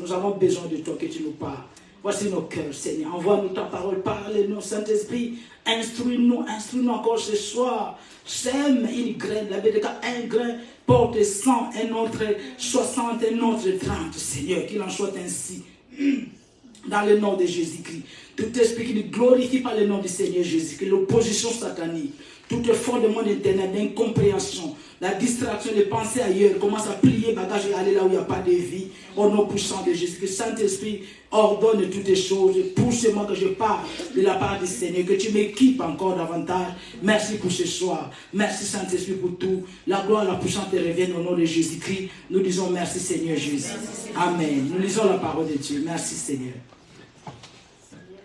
Nous avons besoin de toi, que tu nous parles. Voici nos cœurs, Seigneur. Envoie-nous ta parole, parle-nous, Saint-Esprit. Instruis-nous encore ce soir. Sème une graine, la BDK, un grain porte 100, un autre 60, un autre 30, Seigneur, qu'il en soit ainsi. Dans le nom de Jésus-Christ. Tout esprit qui ne glorifie pas le nom du Seigneur Jésus, que l'opposition satanique, tout le fondement internet d'incompréhension, la distraction de penser ailleurs, commence à plier bagage et aller là où il n'y a pas de vie, au nom puissant de Jésus. Que Saint-Esprit ordonne toutes les choses, pousse-moi que je parle de la part du Seigneur, que tu m'équipes encore davantage. Merci pour ce soir. Merci Saint-Esprit pour tout. La gloire, la puissance te revienne au nom de Jésus-Christ. Nous disons merci Seigneur Jésus. Amen. Nous lisons la parole de Dieu. Merci Seigneur.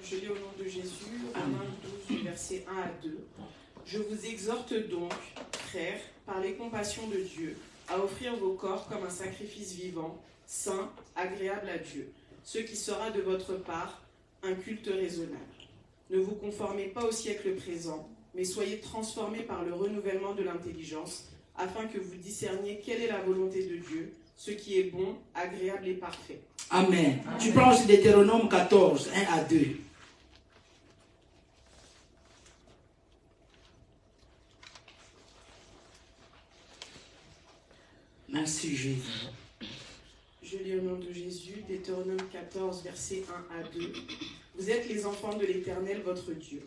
Je lis au nom de Jésus, Romains 12, versets 1 à 2. Je vous exhorte donc, frères, par les compassions de Dieu, à offrir vos corps comme un sacrifice vivant, saint, agréable à Dieu, ce qui sera de votre part un culte raisonnable. Ne vous conformez pas au siècle présent, mais soyez transformés par le renouvellement de l'intelligence, afin que vous discerniez quelle est la volonté de Dieu, ce qui est bon, agréable et parfait. Amen. Tu prends aussi Deutéronome 14, 1 à 2. Merci Jésus. Je lis au nom de Jésus, Deutéronome 14, versets 1 à 2. Vous êtes les enfants de l'Éternel, votre Dieu.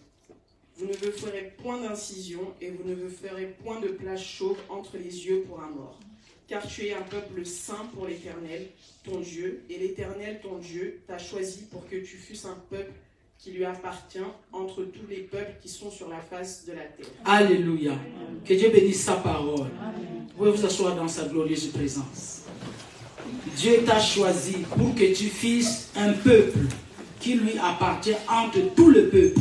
Vous ne vous ferez point d'incision et vous ne vous ferez point de plage chauve entre les yeux pour un mort. Car tu es un peuple saint pour l'Éternel, ton Dieu, et l'Éternel, ton Dieu, t'a choisi pour que tu fusses un peuple qui lui appartient entre tous les peuples qui sont sur la face de la terre. Alléluia. Que Dieu bénisse sa parole. Vous pouvez vous asseoir dans sa glorieuse présence. Dieu t'a choisi pour que tu fasses un peuple qui lui appartient entre tous les peuples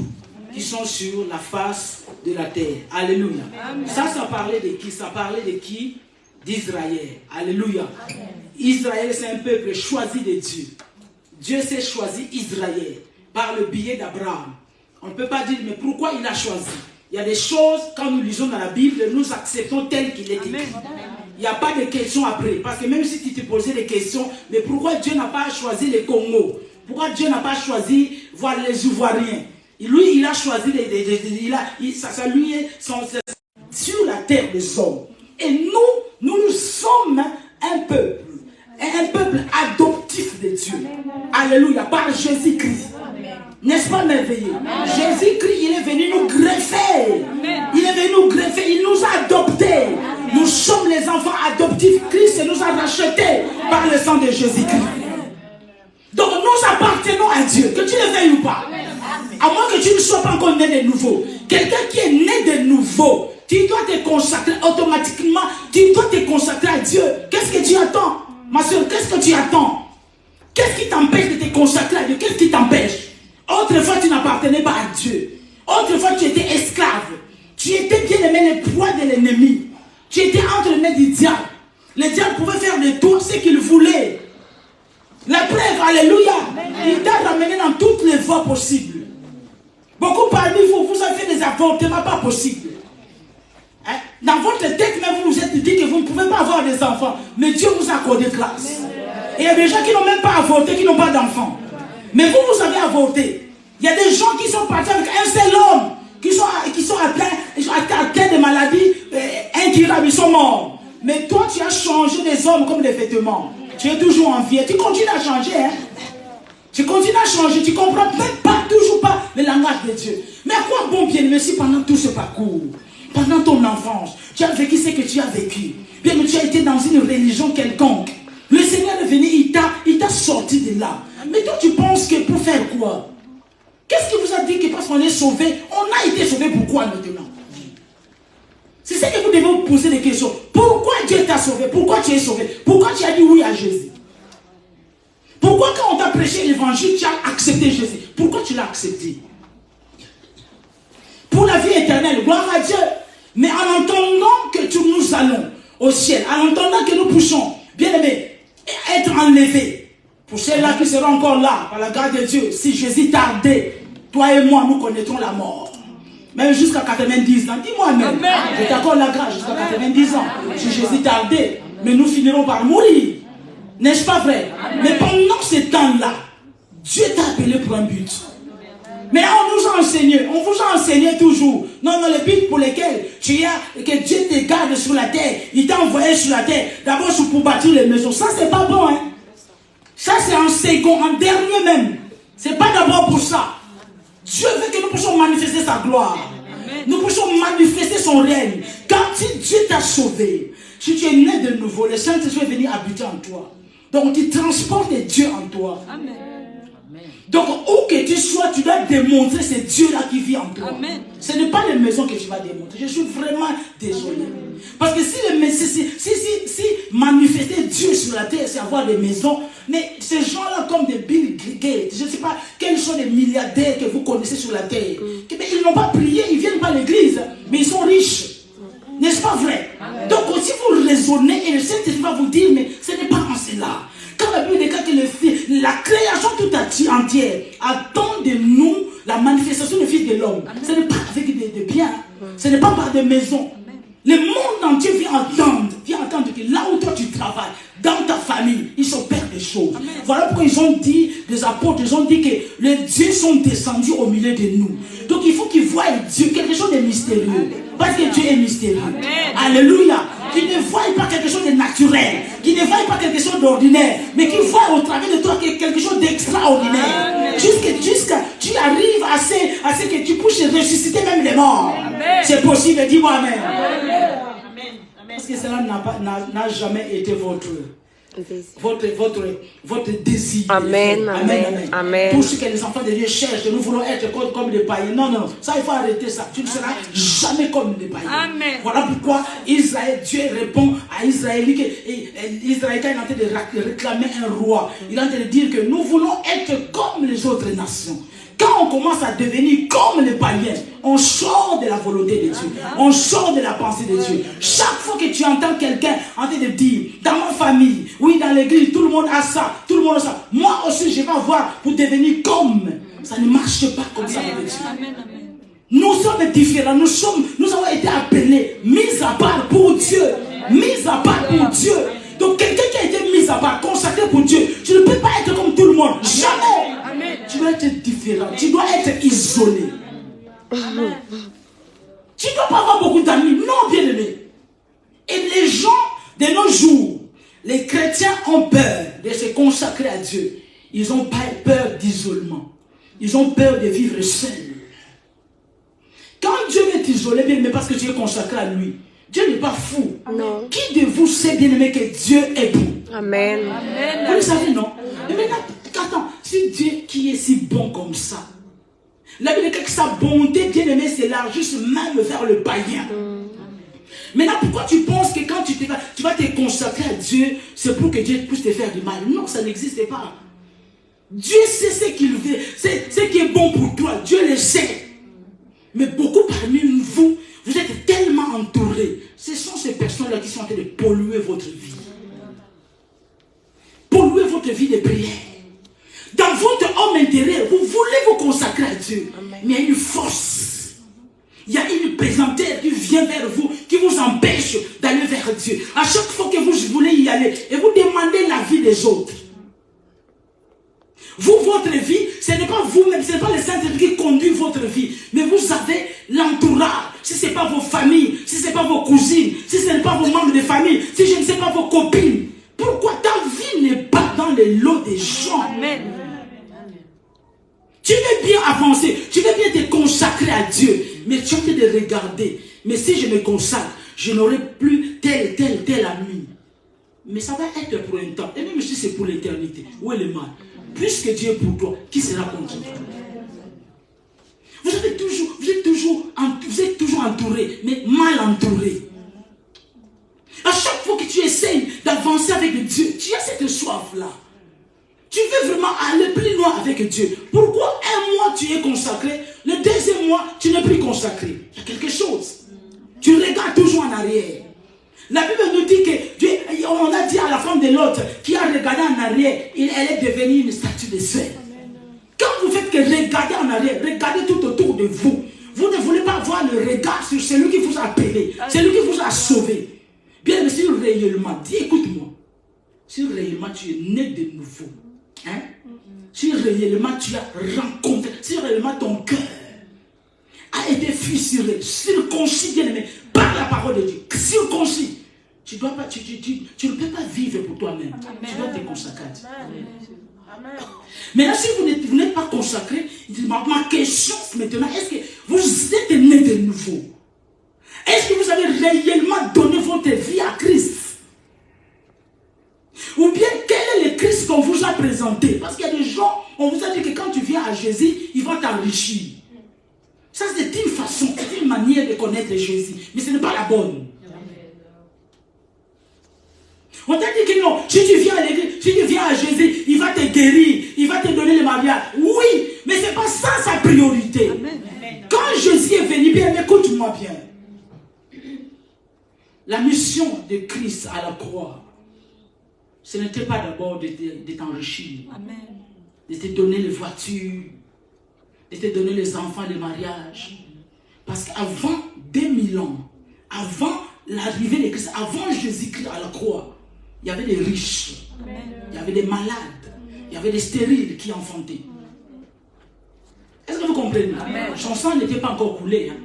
qui sont sur la face de la terre. Alléluia. Amen. Ça parlait de qui? Ça parlait de qui? D'Israël. Alléluia. Amen. Israël, c'est un peuple choisi de Dieu. Dieu s'est choisi Israël par le biais d'Abraham. On ne peut pas dire, mais pourquoi il a choisi? Il y a des choses, quand nous lisons dans la Bible, nous acceptons tel qu'il est écrit. Il n'y a pas de questions après. Parce que même si tu te posais des questions, mais pourquoi Dieu n'a pas choisi les Congo? Pourquoi Dieu n'a pas choisi voir les Ivoiriens? Lui, il a choisi, ça lui est sur la terre des hommes. Et nous sommes un peuple adoptif de Dieu. Alléluia, par Jésus-Christ. N'est-ce pas merveilleux? Jésus-Christ, il est venu nous greffer. Il est venu nous greffer, il nous a adoptés. Nous sommes les enfants adoptifs. Christ nous a rachetés par le sang de Jésus-Christ. Donc nous appartenons à Dieu, que tu le veuilles ou pas. À moins que tu ne sois pas encore né de nouveau. Quelqu'un qui est né de nouveau, tu dois te consacrer automatiquement. Tu dois te consacrer à Dieu. Qu'est-ce que tu attends? Ma soeur, qu'est-ce que tu attends? Qu'est-ce qui t'empêche de te consacrer à Dieu? Qu'est-ce qui t'empêche? Autrefois, tu n'appartenais pas à Dieu. Autrefois, tu étais esclave. Tu étais bien aimé les proies de l'ennemi. Tu étais entre les mains du diable. Le diable pouvait faire de toi ce qu'il voulait. La preuve, alléluia, il t'a ramené dans toutes les voies possibles. Beaucoup parmi vous, vous avez fait des avortements pas possibles. Hein? Dans votre tête, même vous vous êtes dit que vous ne pouvez pas avoir des enfants. Mais Dieu vous a accordé grâce. Et il y a des gens qui n'ont même pas avorté, qui n'ont pas d'enfants. Mais vous, vous avez avorté. Il y a des gens qui sont partis avec un seul homme, qui sont atteints de maladies incurables, ils sont morts. Mais toi, tu as changé les hommes comme des vêtements. Tu es toujours en vie. Tu continues à changer. Hein? Tu continues à changer. Tu ne comprends même pas, toujours pas le langage de Dieu. Mais à quoi bon bien, mais si pendant tout ce parcours, pendant ton enfance, tu as vécu ce que tu as vécu, bien que tu as été dans une religion quelconque, le Seigneur est venu, il t'a sorti de là. Mais toi, tu penses que pour faire quoi? Qu'est-ce qui vous a dit que parce qu'on est sauvé, on a été sauvé pourquoi maintenant? C'est ça que vous devez vous poser des questions. Pourquoi Dieu t'a sauvé? Pourquoi tu es sauvé? Pourquoi tu as dit oui à Jésus? Pourquoi quand on t'a prêché l'évangile, tu as accepté Jésus? Pourquoi tu l'as accepté? Pour la vie éternelle, gloire à Dieu. Mais en entendant que nous allons au ciel, en entendant que nous puissions, bien aimé, être enlevés, pour ceux-là qui seront encore là, par la grâce de Dieu, si Jésus tardait, toi et moi, nous connaîtrons la mort. Même jusqu'à 90 ans. Dis-moi même. Je t'accorde la grâce jusqu'à 90 ans. Si Jésus tardait, mais nous finirons par mourir. N'est-ce pas vrai? Mais pendant ce temps, moment-là, Dieu t'a appelé pour un but. Mais on nous a enseigné, on vous a enseigné toujours. Non, le but pour lequel que Dieu te garde sur la terre, il t'a envoyé sur la terre, d'abord pour bâtir les maisons. Ça, c'est pas bon, hein. Ça, c'est en second, en dernier même. C'est pas d'abord pour ça. Dieu veut que nous puissions manifester sa gloire. Nous puissions manifester son règne. Quand Dieu t'a sauvé, si tu es né de nouveau, le Saint-Esprit est venu habiter en toi. Donc, tu transportes Dieu en toi. Amen. Donc, où que tu sois, tu dois démontrer ce Dieu-là qui vit en toi. Amen. Ce n'est pas les maisons que tu vas démontrer. Je suis vraiment désolé. Amen. Parce que si manifester Dieu sur la terre, c'est avoir des maisons, mais ces gens-là, comme des Bill Gates, je ne sais pas quels sont les milliardaires que vous connaissez sur la terre, mais ils n'ont pas prié, ils ne viennent pas à l'église, mais ils sont riches. N'est-ce pas vrai? Amen. Donc, si vous raisonnez, et le Saint-Esprit va vous dire, mais ce n'est pas en cela. Quand la Bible déclare que la création toute entière attend de nous la manifestation du Fils de l'homme. Ce n'est pas avec des biens, ce n'est pas par des maisons. Le monde entier vient entendre que là où toi tu travailles, dans ta famille, ils sont pères des choses. Amen. Voilà pourquoi ils ont dit, les apôtres, ils ont dit que les dieux sont descendus au milieu de nous. Donc il faut qu'ils voient Dieu, quelque chose de mystérieux. Amen. Parce que Dieu est mystérieux. Amen. Alléluia. Qu'ils ne voient pas quelque chose de naturel, qu'ils ne voient pas quelque chose d'ordinaire, mais qu'ils voient au travers de toi quelque chose d'extraordinaire. Jusqu'à tu arrives à ce que tu puisses ressusciter même les morts. C'est possible, dis-moi Amen. Amen. Parce que cela n'a jamais été votre désir. Amen. Amen. Amen. Tout ce que les enfants de Dieu cherchent, nous voulons être comme des païens. Non, ça il faut arrêter ça. Tu ne seras jamais comme des païens. Amen. Voilà pourquoi Dieu répond à Israël que Israël est en train de réclamer un roi. Il est en train de dire que nous voulons être comme les autres nations. Quand on commence à devenir comme les païens, on sort de la volonté de Dieu. On sort de la pensée de Dieu. Chaque fois que tu entends quelqu'un en train de dire, dans ma famille, oui, dans l'église, tout le monde a ça, tout le monde a ça. Moi aussi, je vais avoir pour devenir comme. Ça ne marche pas comme ça avec Dieu. Nous sommes différents. Nous avons été appelés, mis à part pour Dieu. Mis à part pour Dieu. Donc quelqu'un qui a été mis à part, consacré pour Dieu, tu ne peux pas être comme tout le monde. Jamais. Tu dois être différent. Tu dois être isolé. Amen. Tu ne dois pas avoir beaucoup d'amis. Non, bien aimé. Et les gens de nos jours, les chrétiens ont peur de se consacrer à Dieu. Ils ont peur d'isolement. Ils ont peur de vivre seuls. Quand Dieu veut t'isoler, bien aimé, parce que tu es consacré à lui, Dieu n'est pas fou. Non. Qui de vous sait, bien aimé, que Dieu est bon? Amen. Vous le savez, non? Mais maintenant, attends, si Dieu qui est si bon comme ça, la Bible dit que sa bonté, bien aimé, s'élargisse même vers le païen. Maintenant, pourquoi tu penses que quand tu vas te consacrer à Dieu, c'est pour que Dieu puisse te faire du mal? Non, ça n'existe pas. Dieu sait ce qu'il veut, ce qui est bon pour toi, Dieu le sait. Mais beaucoup parmi vous, vous êtes tellement entourés. Ce sont ces personnes-là qui sont en train de polluer votre vie. Polluer votre vie de prière. Dans votre homme intérieur, vous voulez vous consacrer à Dieu. Amen. Mais il y a une force. Il y a une pesanteur qui vient vers vous, qui vous empêche d'aller vers Dieu. À chaque fois que vous voulez y aller, et vous demandez la vie des autres. Vous, votre vie, ce n'est pas vous-même, ce n'est pas le Saint-Esprit qui conduit votre vie. Mais vous avez l'entourage. Si ce n'est pas vos familles, si ce n'est pas vos cousines, si ce n'est pas vos membres de famille, si je ne sais pas vos copines. Pourquoi ta vie n'est pas dans les lots des gens? Amen. Tu veux bien avancer, tu veux bien te consacrer à Dieu, mais tu as envie de regarder. Mais si je me consacre, je n'aurai plus tel ami. Mais ça va être pour un temps. Et même si c'est pour l'éternité, où est le mal? Puisque Dieu est pour toi, qui sera contre toi? Vous êtes toujours entouré, mais mal entouré. À chaque fois que tu essayes d'avancer avec Dieu, tu as cette soif-là. Tu veux vraiment aller plus loin avec Dieu. Pourquoi un mois tu es consacré, le deuxième mois tu n'es plus consacré? Il y a quelque chose. Tu regardes toujours en arrière. La Bible nous dit que Dieu, on a dit à la femme de l'autre qui a regardé en arrière, elle est devenue une statue de sel. Quand vous faites que regarder en arrière, regardez tout autour de vous. Vous ne voulez pas avoir le regard sur celui qui vous a appelé, celui qui vous a sauvé. Bien, mais si réellement, dis, écoute-moi, si réellement tu es né de nouveau, hein, Si réellement tu as rencontré, si réellement ton cœur a été fissuré, circoncis, bien aimé, par la parole de Dieu, circoncis, tu ne peux pas vivre pour toi-même. Tu dois te consacrer. Maintenant, si vous n'êtes pas consacré, ma question maintenant, est-ce que vous êtes né de nouveau? Est-ce que vous avez réellement donné votre vie à Christ? Ou bien, quel est le Christ qu'on vous a présenté? Parce qu'il y a des gens, on vous a dit que quand tu viens à Jésus, il va t'enrichir. Ça, c'est une façon, c'est une manière de connaître Jésus. Mais ce n'est pas la bonne. On t'a dit que non, si tu viens à l'église, si tu viens à Jésus, il va te guérir, il va te donner le mariage. Oui, mais ce n'est pas ça sa priorité. Amen. Quand Jésus est venu, bien, écoute-moi bien. La mission de Christ à la croix, ce n'était pas d'abord de t'enrichir, de te donner les voitures, de te donner les enfants, les mariages. Parce qu'avant 2000 ans, avant l'arrivée de Christ, avant Jésus-Christ à la croix, il y avait des riches, il y avait des malades, il y avait des stériles qui enfantaient. Est-ce que vous comprenez? Son sang n'était pas encore coulé. Hein?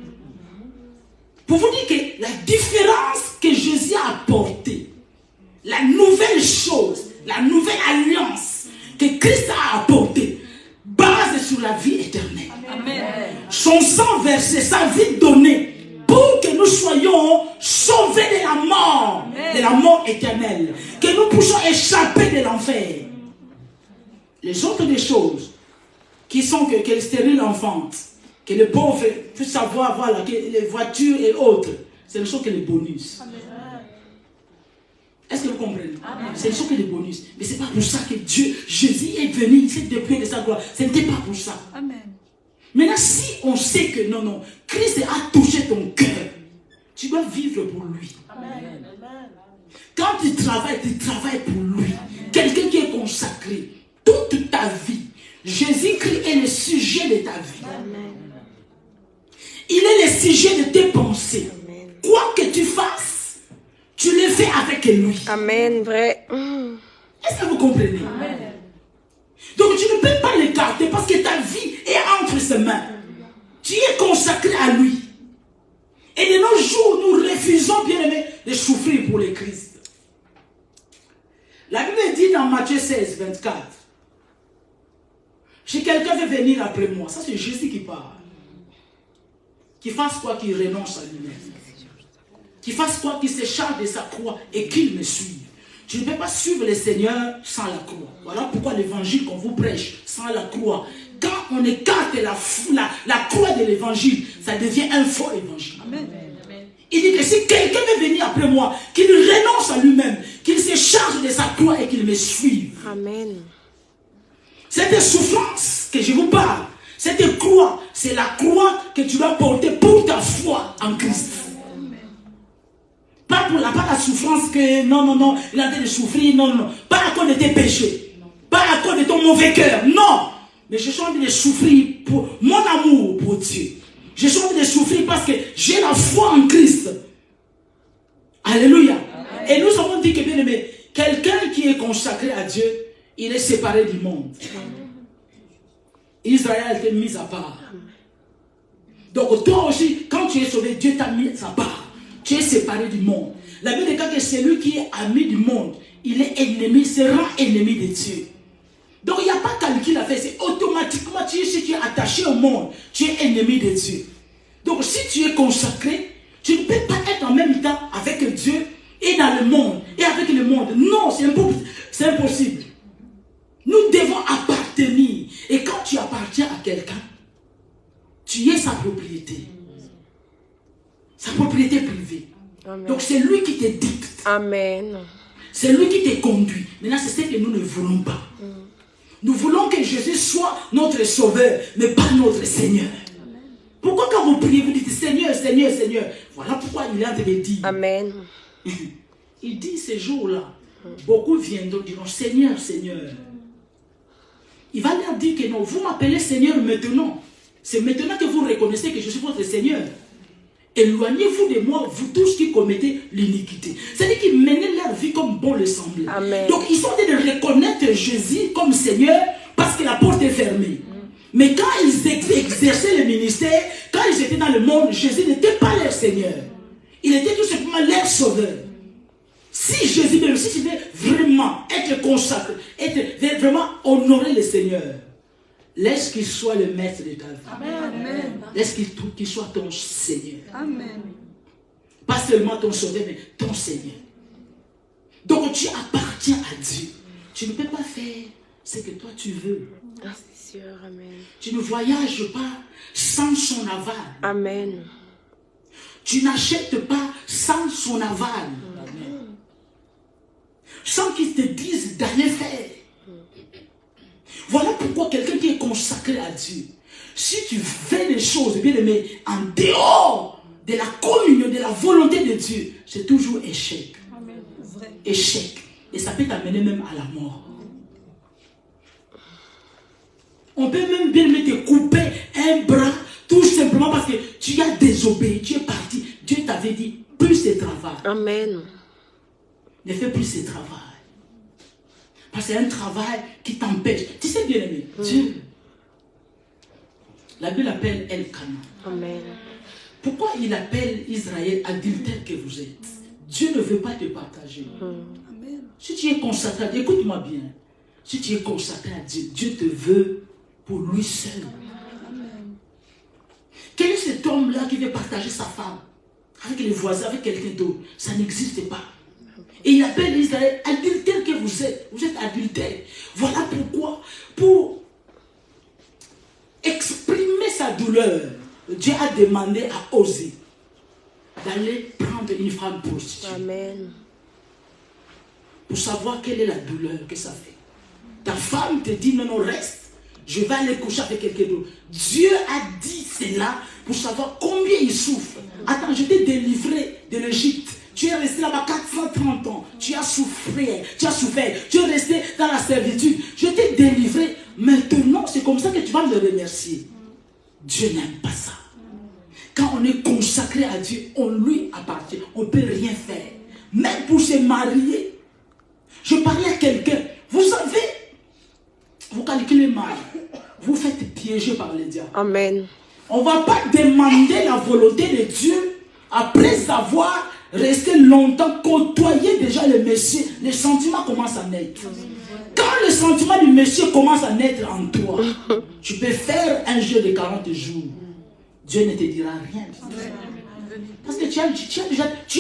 Pour vous dire que la différence que Jésus a apportée, la nouvelle chose, la nouvelle alliance que Christ a apportée, base sur la vie éternelle. Amen. Son sang versé, sa vie donnée, pour que nous soyons sauvés de la mort éternelle, que nous puissions échapper de l'enfer. Les autres des choses qui sont que les stériles enfantent, que les pauvres puissent savoir, voilà, que les voitures et autres, ce ne sont que les bonus. Amen. Est-ce que vous comprenez? Ce ne sont que des bonus. Mais ce n'est pas pour ça que Jésus est venu, il s'est déployé de sa gloire. Ce n'était pas pour ça. Amen. Maintenant, si on sait que non, Christ a touché ton cœur, tu dois vivre pour lui. Amen. Quand tu travailles pour lui. Quelqu'un qui est consacré toute ta vie. Jésus-Christ est le sujet de ta vie. Amen. Il est le sujet de tes pensées. Amen. Quoi que tu fasses, tu le fais avec lui. Amen, vrai. Est-ce que vous comprenez? Amen. Donc tu ne peux pas l'écarter parce que ta vie est entre ses mains. Tu es consacré à lui. Et de nos jours, nous refusons, bien aimé, de souffrir pour le Christ. La Bible dit dans Matthieu 16, 24, si quelqu'un veut venir après moi, ça c'est Jésus qui parle. Qu'il fasse quoi? Qu'il renonce à lui-même. Qu'il fasse quoi? Qu'il se charge de sa croix et qu'il me suive. Tu ne peux pas suivre le Seigneur sans la croix. Voilà pourquoi l'évangile qu'on vous prêche sans la croix, quand on écarte la croix de l'évangile, ça devient un faux évangile. Amen. Il dit que si quelqu'un veut venir après moi, qu'il renonce à lui-même, qu'il se charge de sa croix et qu'il me suive. Amen. Cette souffrance que je vous parle, cette croix, c'est la croix que tu dois porter pour ta foi en Christ. Pas la souffrance que non, il a en train de souffrir, non. Pas à cause de tes péchés, pas à cause de ton mauvais cœur, non. Mais je suis en train de souffrir pour mon amour pour Dieu. Je suis en train de souffrir parce que j'ai la foi en Christ. Alléluia. Amen. Et nous avons dit que, bien aimé, quelqu'un qui est consacré à Dieu, il est séparé du monde. Israël a été mis à part. Donc toi aussi, quand tu es sauvé, Dieu t'a mis à part. Tu es séparé du monde. La Bible dit que celui qui est ami du monde, il est ennemi, sera ennemi de Dieu. Donc il n'y a pas calcul à faire, c'est automatiquement, si tu es attaché au monde, tu es ennemi de Dieu. Donc si tu es consacré, tu ne peux pas être en même temps avec Dieu et dans le monde, et avec le monde. Non, c'est impossible. Nous devons appartenir. Et quand tu appartiens à quelqu'un, tu es sa propriété. Sa propriété privée. Amen. Donc c'est lui qui te dicte. Amen. C'est lui qui te conduit. Maintenant, c'est ce que nous ne voulons pas. Nous voulons que Jésus soit notre sauveur, mais pas notre Seigneur. Amen. Pourquoi quand vous priez, vous dites Seigneur, Seigneur, Seigneur? Voilà pourquoi il est en train de dire. Amen. Il dit ces jours-là, beaucoup viendront diront Seigneur, Seigneur. Il va leur dire que non, vous m'appelez Seigneur maintenant. C'est maintenant que vous reconnaissez que je suis votre Seigneur. Éloignez-vous de moi, vous tous qui commettez l'iniquité. C'est-à-dire qu'ils menaient leur vie comme bon le semblait. Donc ils sont en train de reconnaître Jésus comme Seigneur parce fermés. Mais quand ils exerçaient le ministère, quand ils étaient dans le monde, Jésus n'était pas leur Seigneur. Il était tout simplement leur sauveur. Si Jésus, même si tu veux vraiment être consacré, vraiment honorer le Seigneur, laisse qu'il soit le maître de ta vie. Amen. Laisse qu'il soit ton Seigneur. Amen. Pas seulement ton sauveur, mais ton Seigneur. Donc tu appartiens à Dieu. Tu ne peux pas faire ce que toi tu veux. C'est sûr, amen. Tu ne voyages pas sans son aval. Amen. Tu n'achètes pas sans son aval. Amen. Sans qu'il te dise d'aller faire. Voilà pourquoi quelqu'un qui est consacré à Dieu, si tu fais les choses, bien aimé, en dehors de la communion, de la volonté de Dieu, c'est toujours échec. Amen. Vrai. Échec. Et ça peut t'amener même à la mort. On peut même bien te couper un bras, tout simplement parce que tu as désobéi, tu es parti. Dieu t'avait dit, plus ce travail. Amen. Ne fais plus ce travail. Parce que c'est un travail qui t'empêche. Tu sais bien aimé, Dieu, la Bible appelle Elkanah. Amen. Pourquoi il appelle Israël adultère que vous êtes? Dieu ne veut pas te partager. Amen. Si tu es consacré à Dieu, écoute-moi bien. Si tu es consacré à Dieu, Dieu te veut pour lui seul. Amen. Quel est cet homme-là qui veut partager sa femme avec les voisins, avec quelqu'un d'autre? Ça n'existe pas. Et il appelle Israël adultère que vous êtes. Vous êtes adultère. Voilà pourquoi, pour exprimer sa douleur, Dieu a demandé à Osée d'aller prendre une femme prostituée. Amen. Pour savoir quelle est la douleur que ça fait. Ta femme te dit non, non, reste. Je vais aller coucher avec quelqu'un d'autre. Dieu a dit cela pour savoir combien il souffre. Attends, je t'ai délivré de l'Égypte. Tu es resté là-bas 430 ans. Tu as souffert. Tu es resté dans la servitude. Je t'ai délivré. Maintenant, c'est comme ça que tu vas me remercier. Dieu n'aime pas ça. Quand on est consacré à Dieu, on lui appartient. On ne peut rien faire. Même pour se marier. Je parlais à quelqu'un. Vous savez, vous calculez mal. Vous faites piéger par le diable. Amen. On ne va pas demander la volonté de Dieu après avoir resté longtemps côtoyer déjà le Messie. Le sentiment commence à naître. Quand le sentiment du Messie commence à naître en toi, tu peux faire un jeu de 40 jours. Dieu ne te dira rien. Parce que tu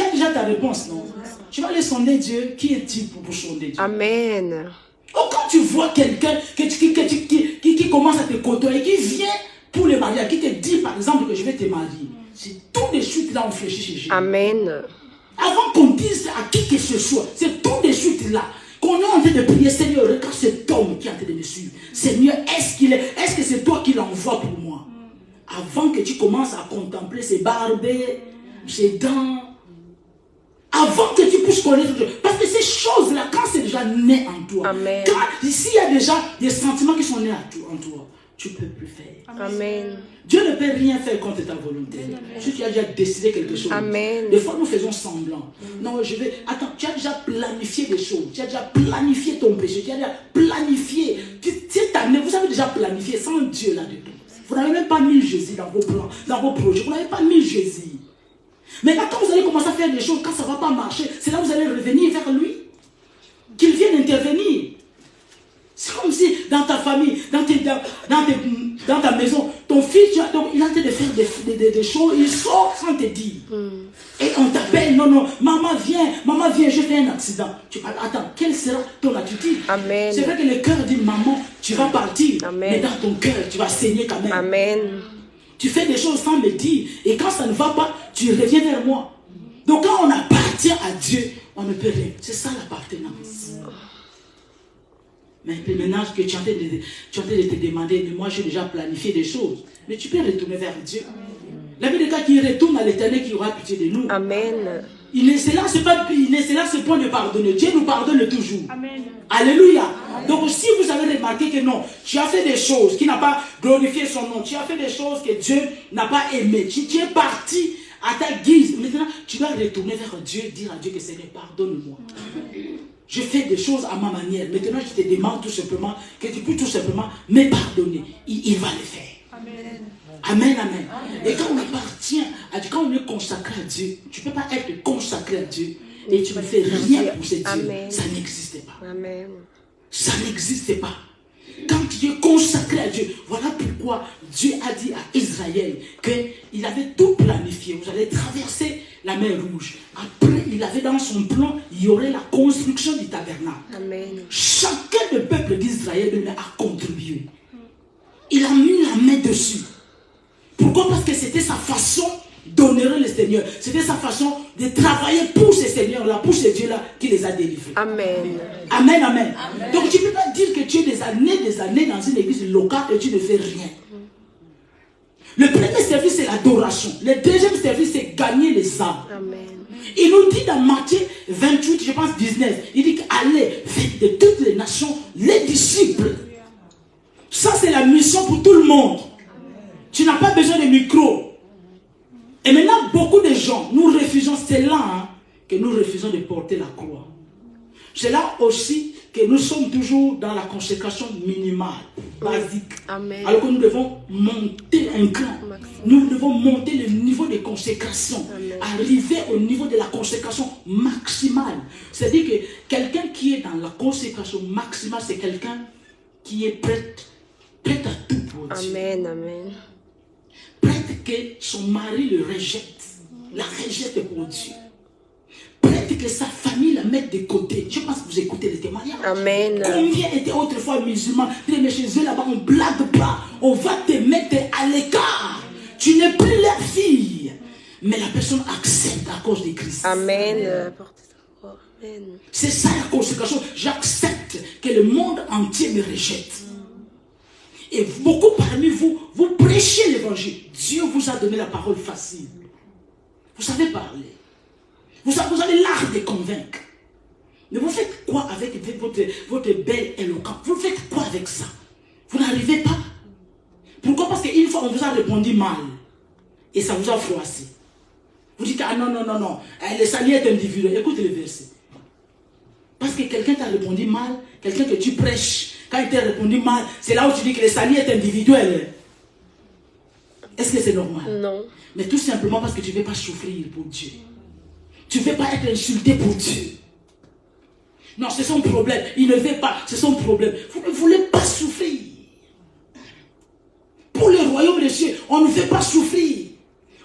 as déjà ta réponse, non? Tu vas aller sonder Dieu. Qui est-il pour sonder Dieu? Amen. Oh, quand tu vois quelqu'un qui commence à te côtoyer, qui vient pour le mariage, qui te dit par exemple que je vais te marier, c'est tout de suite là on fléchit chez Jésus. Amen. Avant qu'on dise à qui que ce soit, c'est tout de suite là qu'on est en train de prier. Seigneur, regarde cet homme qui est en train de me suivre. Seigneur, est-ce que c'est toi qui l'envoies pour moi? Avant que tu commences à contempler ses barbes, ses dents, avant que tu puisses connaître Dieu. Parce que ces choses-là, quand c'est déjà né en toi, Amen. S'il y a déjà des sentiments qui sont nés en toi, tu ne peux plus faire. Amen. Dieu ne peut rien faire contre ta volonté. Si tu as déjà décidé quelque chose. Amen. Des fois, nous faisons semblant. Non, je vais... Attends, tu as déjà planifié des choses. Tu as déjà planifié ton péché. Tu as déjà planifié. Vous avez déjà planifié sans Dieu là-dedans. Vous n'avez même pas mis Jésus dans vos plans, dans vos projets. Vous n'avez pas mis Jésus. Mais là, quand vous allez commencer à faire des choses, quand ça ne va pas marcher, c'est là que vous allez revenir vers lui. Qu'il vienne intervenir. C'est comme si dans ta famille, dans ta maison, ton fils, il est en train de faire des choses, il sort sans te dire. Et on t'appelle, non, maman viens, je fais un accident. Tu parles, attends, quelle sera ton attitude? Amen. C'est vrai que le cœur dit, maman, tu vas partir. Amen. Mais dans ton cœur, tu vas saigner quand même. Amen. Tu fais des choses sans me dire. Et quand ça ne va pas, tu reviens vers moi. Donc quand on appartient à Dieu, on ne peut rien. C'est ça l'appartenance. Mais maintenant que tu es en train de te demander, mais moi j'ai déjà planifié des choses. Mais tu peux retourner vers Dieu. La Bible dit qu'il retourne à l'Éternel qui aura pitié de nous. Amen. Il ne se lasse point de pardonner. Dieu nous pardonne toujours. Amen. Alléluia. Amen. Donc si vous avez remarqué que non, tu as fait des choses qui n'ont pas glorifié son nom, tu as fait des choses que Dieu n'a pas aimées, tu es parti à ta guise. Maintenant, tu dois retourner vers Dieu, dire à Dieu que Seigneur, pardonne-moi. Je fais des choses à ma manière. Maintenant, je te demande tout simplement que tu peux tout simplement me pardonner. Il va le faire. Amen. Amen, amen. Et quand on appartient, quand on est consacré à Dieu, tu ne peux pas être consacré à Dieu et tu ne fais rien pour ce Dieu. Amen. Ça n'existe pas. Amen. Ça n'existe pas. Quand tu es consacré à Dieu, voilà pourquoi Dieu a dit à Israël qu'il avait tout planifié. Vous allez traverser la mer Rouge. Après, il avait dans son plan, il y aurait la construction du tabernacle. Amen. Chacun des peuples d'Israël a contribué. Il a mis la main dessus. Pourquoi? Parce que c'était sa façon d'honorer le Seigneur. C'était sa façon de travailler pour ce Seigneur-là, pour ce Dieu-là qui les a délivrés. Amen. Amen, amen. Donc tu ne peux pas dire que tu es des années dans une église locale et tu ne fais rien. Le premier service, c'est l'adoration. Le deuxième service, c'est gagner les âmes. Amen. Il nous dit dans Matthieu 28, je pense 19, il dit qu'allez, faites de toutes les nations les disciples. Ça, c'est la mission pour tout le monde. Tu n'as pas besoin de micro. Et maintenant, beaucoup de gens, nous refusons, c'est là que nous refusons de porter la croix. C'est là aussi que nous sommes toujours dans la consécration minimale, basique. Amen. Alors que nous devons monter un cran. Nous devons monter le niveau de consécration. Amen. Arriver au niveau de la consécration maximale. C'est-à-dire que quelqu'un qui est dans la consécration maximale, c'est quelqu'un qui est prêt à tout pour Dieu. Amen. Amen. Prête que son mari le rejette, la rejette pour Dieu. Prête que sa famille la mette de côté. Je pense que vous écoutez les témoignages. Amen. Combien étaient autrefois musulmans? Mais chez eux là-bas, on ne blague pas. On va te mettre à l'écart. Tu n'es plus leur fille. Mais la personne accepte à cause de Christ. Amen. Portez ta croix. Amen. C'est ça la consécration. J'accepte que le monde entier me rejette. Et beaucoup parmi vous, vous prêchez l'évangile. Dieu vous a donné la parole facile. Vous savez parler. Vous avez l'art de convaincre. Mais vous faites quoi avec votre belle éloquence? Vous faites quoi avec ça? Vous n'arrivez pas. Pourquoi? Parce qu'une fois, on vous a répondu mal. Et ça vous a froissé. Vous dites, ah non. Le salut est individuel. Écoutez le verset. Parce que quelqu'un t'a répondu mal, quelqu'un que tu prêches, quand il t'a répondu mal, c'est là où tu dis que le salut est individuel. Est-ce que c'est normal? Non. Mais tout simplement parce que tu ne veux pas souffrir pour Dieu. Tu ne veux pas être insulté pour Dieu. Non, c'est son problème. Il ne veut pas, c'est son problème. Vous ne voulez pas souffrir. Pour le royaume des cieux, on ne veut pas souffrir.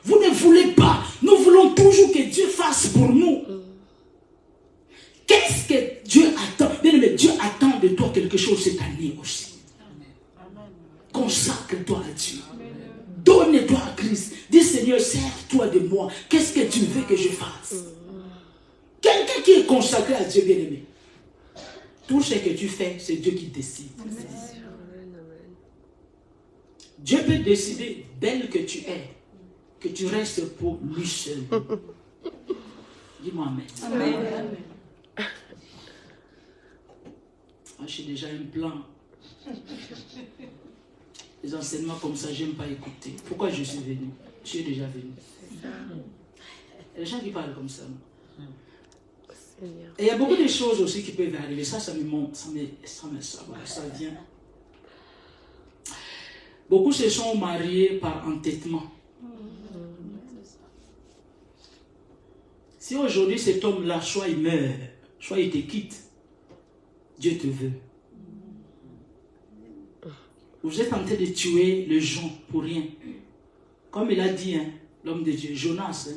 Vous ne voulez pas. Nous voulons toujours que Dieu fasse pour nous. Qu'est-ce que Dieu attend? Bien aimé, Dieu attend de toi quelque chose cette année aussi. Consacre-toi à Dieu. Donne-toi à Christ. Dis Seigneur, sers-toi de moi. Qu'est-ce que tu veux que je fasse? Quelqu'un qui est consacré à Dieu, bien aimé. Tout ce que tu fais, c'est Dieu qui décide. Dieu peut décider, belle que tu es, que tu restes pour lui seul. Dis-moi amen. Amen. Moi, j'ai déjà un plan. Les enseignements comme ça, j'aime pas écouter. Pourquoi je suis venu? Je suis déjà venu. Il y a des gens qui parlent comme ça. Et il y a beaucoup de choses aussi qui peuvent arriver. Ça me monte, ça vient. Beaucoup se sont mariés par entêtement. Si aujourd'hui cet homme-là, soit il meurt, soit il te quitte, Dieu te veut. Vous êtes en train de tuer les gens pour rien. Comme il a dit, l'homme de Dieu, Jonas.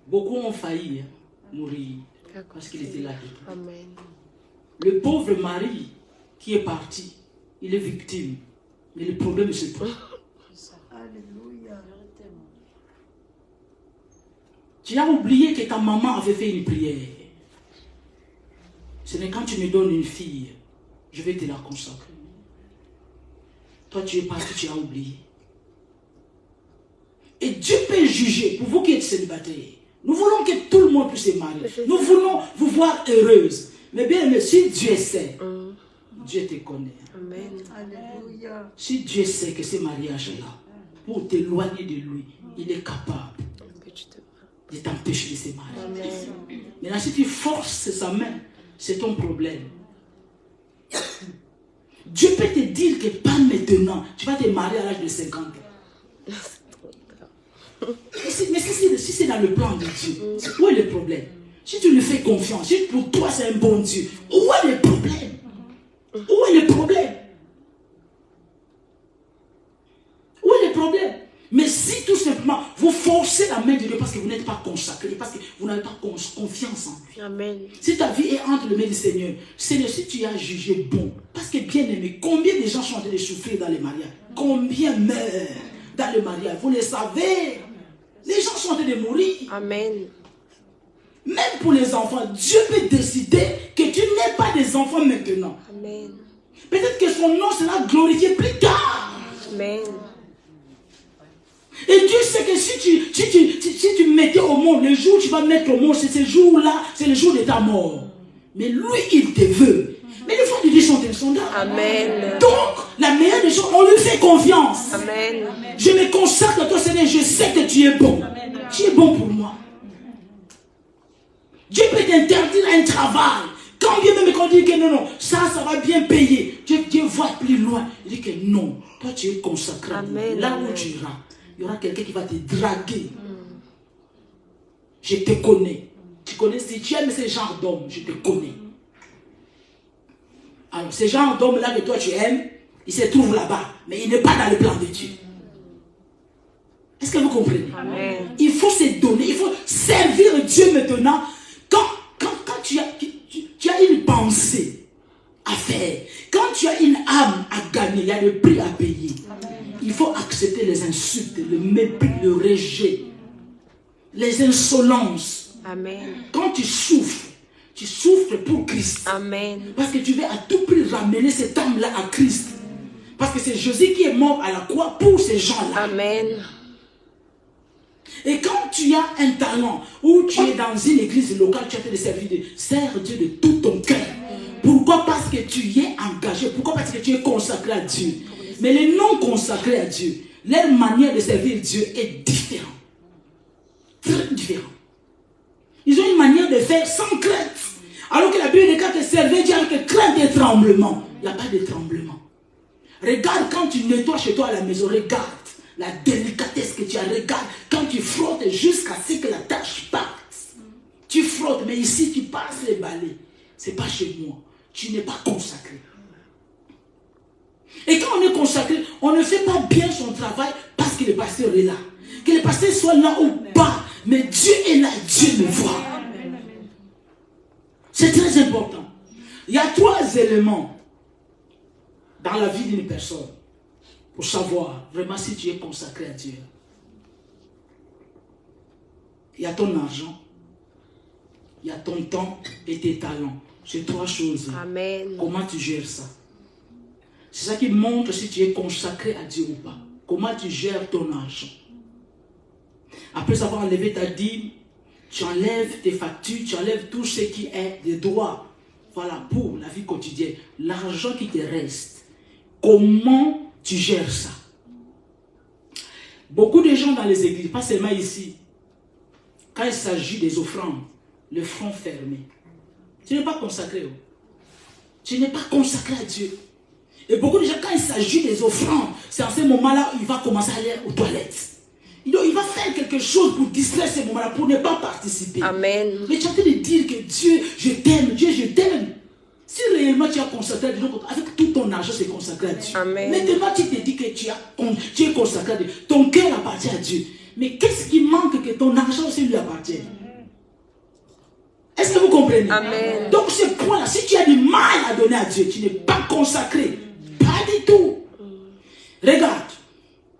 Beaucoup ont failli mourir parce qu'il était là. Amen. Le pauvre mari qui est parti, il est victime. Mais le problème, c'est toi. Alléluia. Tu as oublié que ta maman avait fait une prière. Ce n'est quand tu me donnes une fille, je vais te la consacrer. Toi, tu es parti, tu as oublié. Et Dieu peut juger, pour vous qui êtes célibataires. Nous voulons que tout le monde puisse se marier. Nous voulons vous voir heureuse. Mais bien aimé, si Dieu sait, Dieu te connaît. Amen. Alléluia. Si Dieu sait que ce mariage-là, pour t'éloigner de lui, il est capable de t'empêcher de se marier. Amen. Maintenant, si tu forces sa main, c'est ton problème. Dieu peut te dire que pas maintenant. Tu vas te marier à l'âge de 50 ans. Mais si c'est dans le plan de Dieu, où est le problème? Si tu lui fais confiance, si pour toi c'est un bon Dieu, où est le problème? Où est le problème? Où est le problème? Mais si tout simplement vous forcez la main de Dieu parce que vous n'êtes pas consacré, parce que vous n'avez pas confiance en lui. Amen. Si ta vie est entre les mains du Seigneur, Seigneur, si tu as jugé bon, parce que bien aimé, combien de gens sont en train de souffrir dans les mariages? Combien meurent dans le mariage? Vous le savez. Les gens sont en train de mourir. Amen. Même pour les enfants, Dieu peut décider que tu n'aies pas des enfants maintenant. Amen. Peut-être que son nom sera glorifié plus tard. Amen. Et Dieu sait que si tu mettais au monde, le jour où tu vas mettre au monde, c'est ce jour-là, c'est le jour de ta mort. Mais lui, il te veut. Mais les fois de Dieu sont insondables. Amen. Donc, la meilleure des choses, on lui fait confiance. Amen. Je me consacre à toi, Seigneur, je sais que tu es bon. Tu es bon pour moi. Dieu peut t'interdire un travail. Quand Dieu même dit que non, ça va bien payer. Dieu voit plus loin. Il dit que non, toi tu es consacré. Amen. Là où tu iras, il y aura quelqu'un qui va te draguer. Je te connais. Tu connais, si tu aimes ce genre d'homme, je te connais. Alors, ce genre d'homme-là que toi tu aimes, il se trouve là-bas, mais il n'est pas dans le plan de Dieu. Est-ce que vous comprenez? Amen. Il faut se donner, il faut servir Dieu maintenant. Quand tu as une pensée à faire, quand tu as une âme à gagner, il y a le prix à payer. Il faut accepter les insultes, le mépris, le rejet, les insolences. Amen. Quand tu souffres pour Christ. Amen. Parce que tu veux à tout prix ramener cette âme-là à Christ. Parce que c'est Jésus qui est mort à la croix pour ces gens-là. Amen. Et quand tu as un talent, ou tu es dans une église locale, tu as fait de servir Dieu, sers Dieu de tout ton cœur. Pourquoi? Parce que tu y es engagé. Pourquoi? Parce que tu es consacré à Dieu. Mais les non consacrés à Dieu, leur manière de servir Dieu est différente. Très différente. Ils ont une manière de faire sans crainte. Alors que la Bible dit que servir Dieu avec crainte et tremblement. Il n'y a pas de tremblement. Regarde quand tu nettoies chez toi à la maison, regarde la délicatesse que tu as. Regarde quand tu frottes jusqu'à ce que la tâche parte. Tu frottes, mais ici tu passes les balais. Ce n'est pas chez moi. Tu n'es pas consacré. Et quand on est consacré, on ne fait pas bien son travail parce que le pasteur est là. Que le pasteur soit là ou pas, mais Dieu est là, Dieu me voit. C'est très important. Il y a 3 éléments dans la vie d'une personne pour savoir vraiment si tu es consacré à Dieu. Il y a ton argent, il y a ton temps et tes talents. C'est 3 choses. Amen. Comment tu gères ça? C'est ça qui montre si tu es consacré à Dieu ou pas. Comment tu gères ton argent? Après avoir enlevé ta dîme, tu enlèves tes factures, tu enlèves tout ce qui est des droits. Voilà, pour la vie quotidienne. L'argent qui te reste. Comment tu gères ça? Beaucoup de gens dans les églises, pas seulement ici, quand il s'agit des offrandes, le front fermé. Tu n'es pas consacré. Tu n'es pas consacré à Dieu. Et beaucoup de gens, quand il s'agit des offrandes, c'est en ce moment-là où il va commencer à aller aux toilettes. Il va faire quelque chose pour distraire ce moment-là, pour ne pas participer. Amen. Mais tu es en train de dire que Dieu, je t'aime, Dieu, je t'aime. Si réellement tu as consacré à Dieu, avec tout ton argent, c'est consacré à Dieu. Amen. Maintenant, tu te dis que tu es consacré à Dieu. Ton cœur appartient à Dieu. Mais qu'est-ce qui manque que ton argent aussi lui appartienne? Est-ce que vous comprenez? Amen. Donc, ce point-là, si tu as du mal à donner à Dieu, tu n'es pas consacré. Pas du tout. Regarde,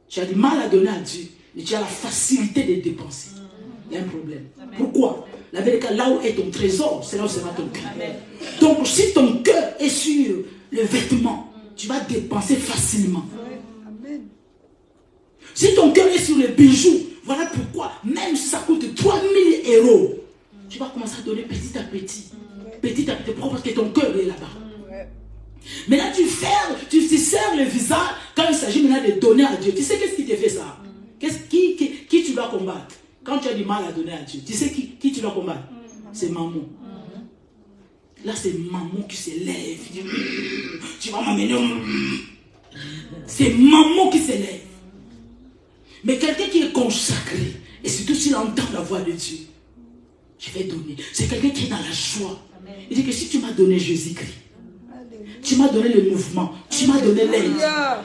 tu as du mal à donner à Dieu, mais tu as la facilité de dépenser. Il y a un problème. Pourquoi? La vérité, là où est ton trésor, c'est là où sera ton cœur. Donc, si ton cœur est sur le vêtement, tu vas dépenser facilement. Si ton cœur est sur les bijoux, voilà pourquoi, même si ça coûte 3000 €, tu vas commencer à donner petit à petit. Petit à petit. Pourquoi? Parce que ton cœur est là-bas. Maintenant, tu serres le visage quand il s'agit maintenant de donner à Dieu. Tu sais qu'est-ce qui te fait ça? Qui tu dois combattre? Quand tu as du mal à donner à Dieu, tu sais qui tu dois combattre? c'est maman. Là, c'est maman qui s'élève. Tu vas m'amener. C'est maman qui s'élève. Mais quelqu'un qui est consacré, et surtout s'il entend la voix de Dieu, je vais donner. C'est quelqu'un qui est dans la joie. Il dit que si tu m'as donné Jésus-Christ, tu m'as donné le mouvement, tu m'as donné l'aide,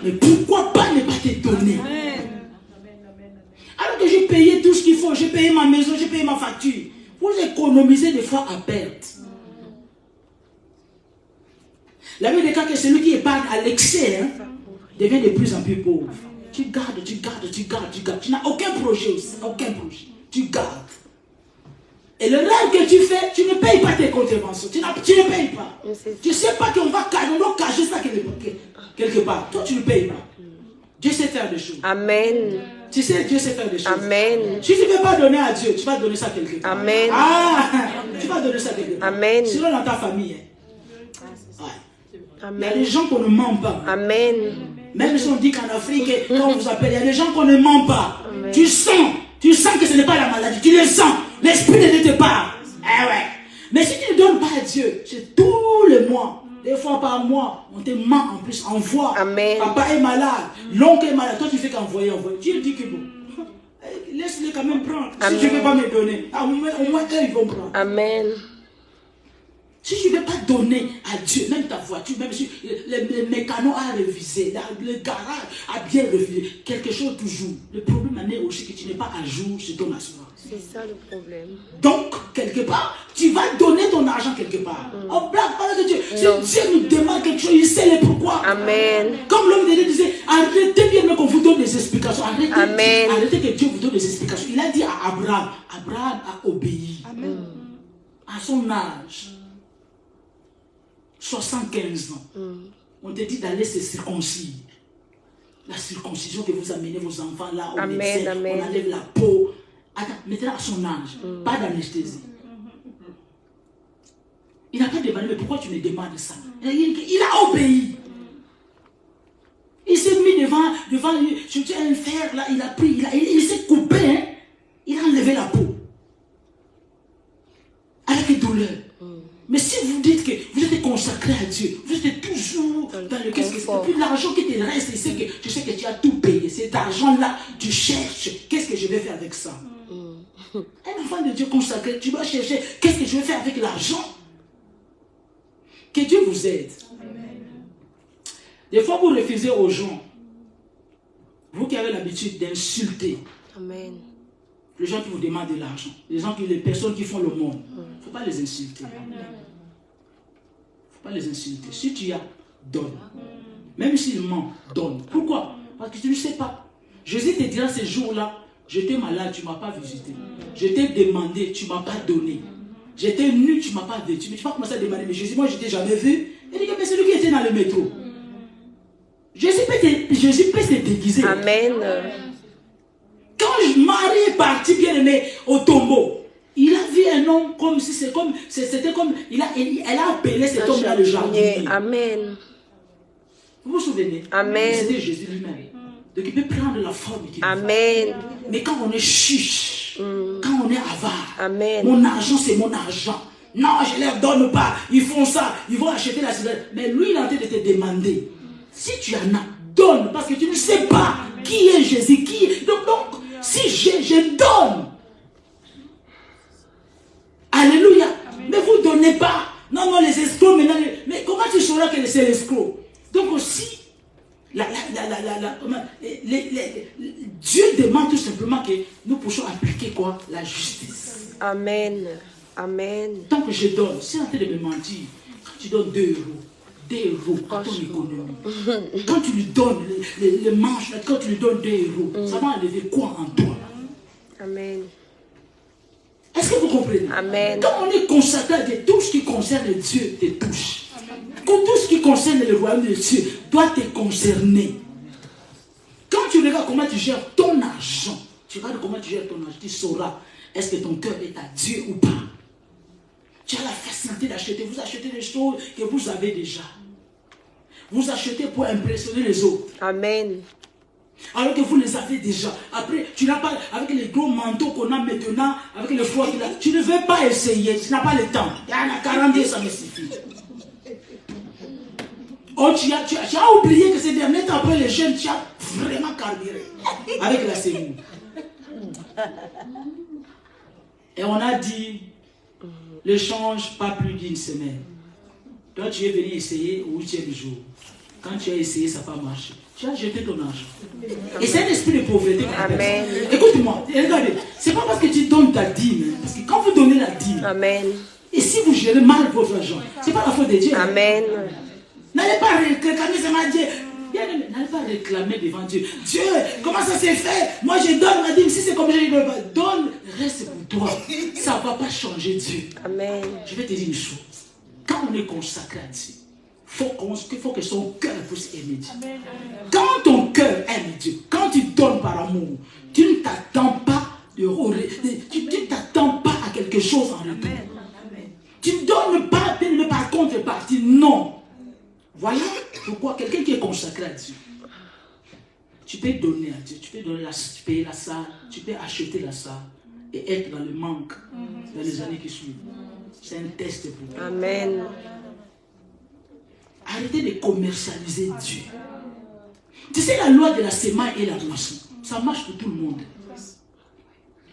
mais pourquoi pas ne pas te donner? Alors que j'ai payé tout ce qu'il faut, j'ai payé ma maison, j'ai payé ma facture. Vous économisez des fois à perte. La Bible déclare que celui qui épargne à l'excès devient de plus en plus pauvre. Tu gardes, tu gardes, tu gardes, tu gardes. Tu n'as aucun projet aussi, aucun projet. Tu gardes. Et le rêve que tu fais, tu ne payes pas tes contraventions. Tu ne payes pas. Tu ne sais pas qu'on va cacher ça quelque part. Toi, tu ne payes pas. Dieu sait faire des choses. Amen. Tu sais, Dieu sait faire des choses. Amen. Si tu ne veux pas donner à Dieu, tu vas donner ça à quelqu'un. Amen. Ah, tu vas donner ça à quelqu'un. Amen. Sinon, dans ta famille. Ouais. Il y a des Amen. gens qu'on ne ment pas. Amen. Même si on dit qu'en Afrique, quand on vous appelle, il y a des gens qu'on ne ment pas. Amen. Tu sens que ce n'est pas la maladie. Tu le sens. L'esprit de Dieu te parle. Eh ouais. Mais si tu ne donnes pas à Dieu, c'est tous les mois, des fois par mois, on te ment en plus, envoie. Amen. Papa est malade, l'oncle est malade. Toi, tu fais qu'envoyer. Dieu dit que bon, laisse-les quand même prendre. Amen. Si tu ne veux pas me donner, au moins eux, ils vont prendre. Amen. Si tu ne veux pas donner à Dieu, même ta voiture, même si le mécano a révisé, le garage a bien révisé, quelque chose toujours. Le problème en est aussi que tu n'es pas à jour sur ton assurance. C'est ça le problème. Donc, quelque part, tu vas donner ton argent quelque part. On blague pas de Dieu. Si Dieu nous demande quelque chose, il sait le pourquoi. Amen. Comme l'homme de Dieu disait, arrêtez bien qu'on vous donne des explications. Amen. Arrêtez que Dieu vous donne des explications. Il a dit à Abraham, Abraham a obéi. À son âge. 75 ans, on te dit d'aller se circoncire. La circoncision que vous amenez vos enfants là au médecin, amen. on enlève la peau. Attends, maintenant à son âge, pas d'anesthésie. Il n'a pas demandé, mais pourquoi tu me demandes ça? Il a obéi. Il s'est mis devant sur un fer là, il a pris, il s'est coupé, hein? Il a enlevé la peau. Avec douleur. Mais si vous dites que vous êtes consacré à Dieu, vous êtes toujours dans le qu'est-ce que c'est. Puis l'argent qui te reste, tu sais que tu as tout payé. Cet argent-là, tu cherches. Qu'est-ce que je vais faire avec ça? Un enfant de Dieu consacré, tu vas chercher. Qu'est-ce que je vais faire avec l'argent? Que Dieu vous aide. Des fois, vous refusez aux gens. Vous qui avez l'habitude d'insulter. Amen. Les gens qui vous demandent de l'argent. Les personnes qui font le monde. Il ne faut pas les insulter. Pas les insulter. Si tu as, donne. Même s'il ment, donne. Pourquoi? Parce que tu ne sais pas. Jésus te dira ces jours-là, j'étais malade, tu ne m'as pas visité. Je t'ai demandé, tu ne m'as pas donné. J'étais nu, tu ne m'as pas vêtu. Mais tu vas commencer à demander, mais Jésus, moi je t'ai jamais vu. Il dit que c'est lui qui était dans le métro. Jésus peut se déguiser. Amen. Quand Marie est partie, bien aimée, au tombeau, il a vu un homme comme si c'était comme, elle a appelé cet homme-là le jardinier. Amen. Vous vous souvenez? Amen. C'était Jésus lui-même. Donc il peut prendre la forme qu'il veut. Amen. Mais quand on est chiche, quand on est avare, Amen. mon argent c'est mon argent. Non, je ne leur donne pas. Ils font ça. Ils vont acheter la cigarette. Mais lui, il est en train de te demander. Si tu en as, donne. Parce que tu ne sais pas qui est Jésus. Donc si je donne. Alléluia. Amen. Mais vous ne donnez pas. Non, les escrocs maintenant. Mais comment tu sauras que c'est l'escroc? Donc aussi, Dieu demande tout simplement que nous puissions appliquer quoi? La justice. Amen. Amen. Tant que je donne, c'est en train de me mentir. Quand tu donnes 2 euros à ton économie, quand tu lui donnes les manches, quand tu lui donnes 2 euros, ça va enlever quoi en toi? Amen. Est-ce que vous comprenez? Amen. Quand on est consacré à Dieu, tout ce qui concerne Dieu te touche. Tout ce qui concerne le royaume de Dieu doit te concerner. Quand tu regardes comment tu gères ton argent, tu regardes comment tu gères ton argent, tu sauras est-ce que ton cœur est à Dieu ou pas. Tu as la facilité d'acheter. Vous achetez des choses que vous avez déjà. Vous achetez pour impressionner les autres. Amen. Alors que vous les avez déjà. Après, tu n'as pas, avec les gros manteaux qu'on a maintenant, avec le froid qu'il a, tu ne veux pas essayer, tu n'as pas le temps. Il y en a 40 ans, ça me suffit. Oh, tu as oublié que ces derniers temps, après les jeunes, tu as vraiment carburé avec la sémoule. Et on a dit, ne change pas plus d'une semaine. Toi, tu es venu essayer au 8e jour. Quand tu as essayé, ça n'a pas marché. Tu as jeté ton argent. Et c'est un esprit de pauvreté. Amen. Écoute-moi, regardez, c'est pas parce que tu donnes ta dîme, parce que quand vous donnez la dîme, Amen. et si vous gérez mal votre argent, c'est pas la faute de Dieu. Amen. N'allez pas réclamer seulement Dieu. Bien-aimé, n'allez pas réclamer devant Dieu. Dieu, comment ça s'est fait? Moi je donne ma dîme, si c'est comme je donne, reste pour toi. Ça ne va pas changer Dieu. Amen. Je vais te dire une chose. Quand on est consacré à Dieu, il faut que son cœur puisse aimer Dieu. Quand ton cœur aime Dieu, quand tu donnes par amour, tu ne t'attends pas tu t'attends pas à quelque chose en retour. Tu ne donnes pas par contrepartie, non. Voilà pourquoi quelqu'un qui est consacré à Dieu, tu peux donner à Dieu, tu peux donner tu peux payer la salle, tu peux acheter la salle et être dans le manque dans les années qui suivent. C'est un test pour vous. Amen. Arrêtez de commercialiser Dieu. Tu sais, la loi de la semaille et la moisson, ça marche pour tout le monde.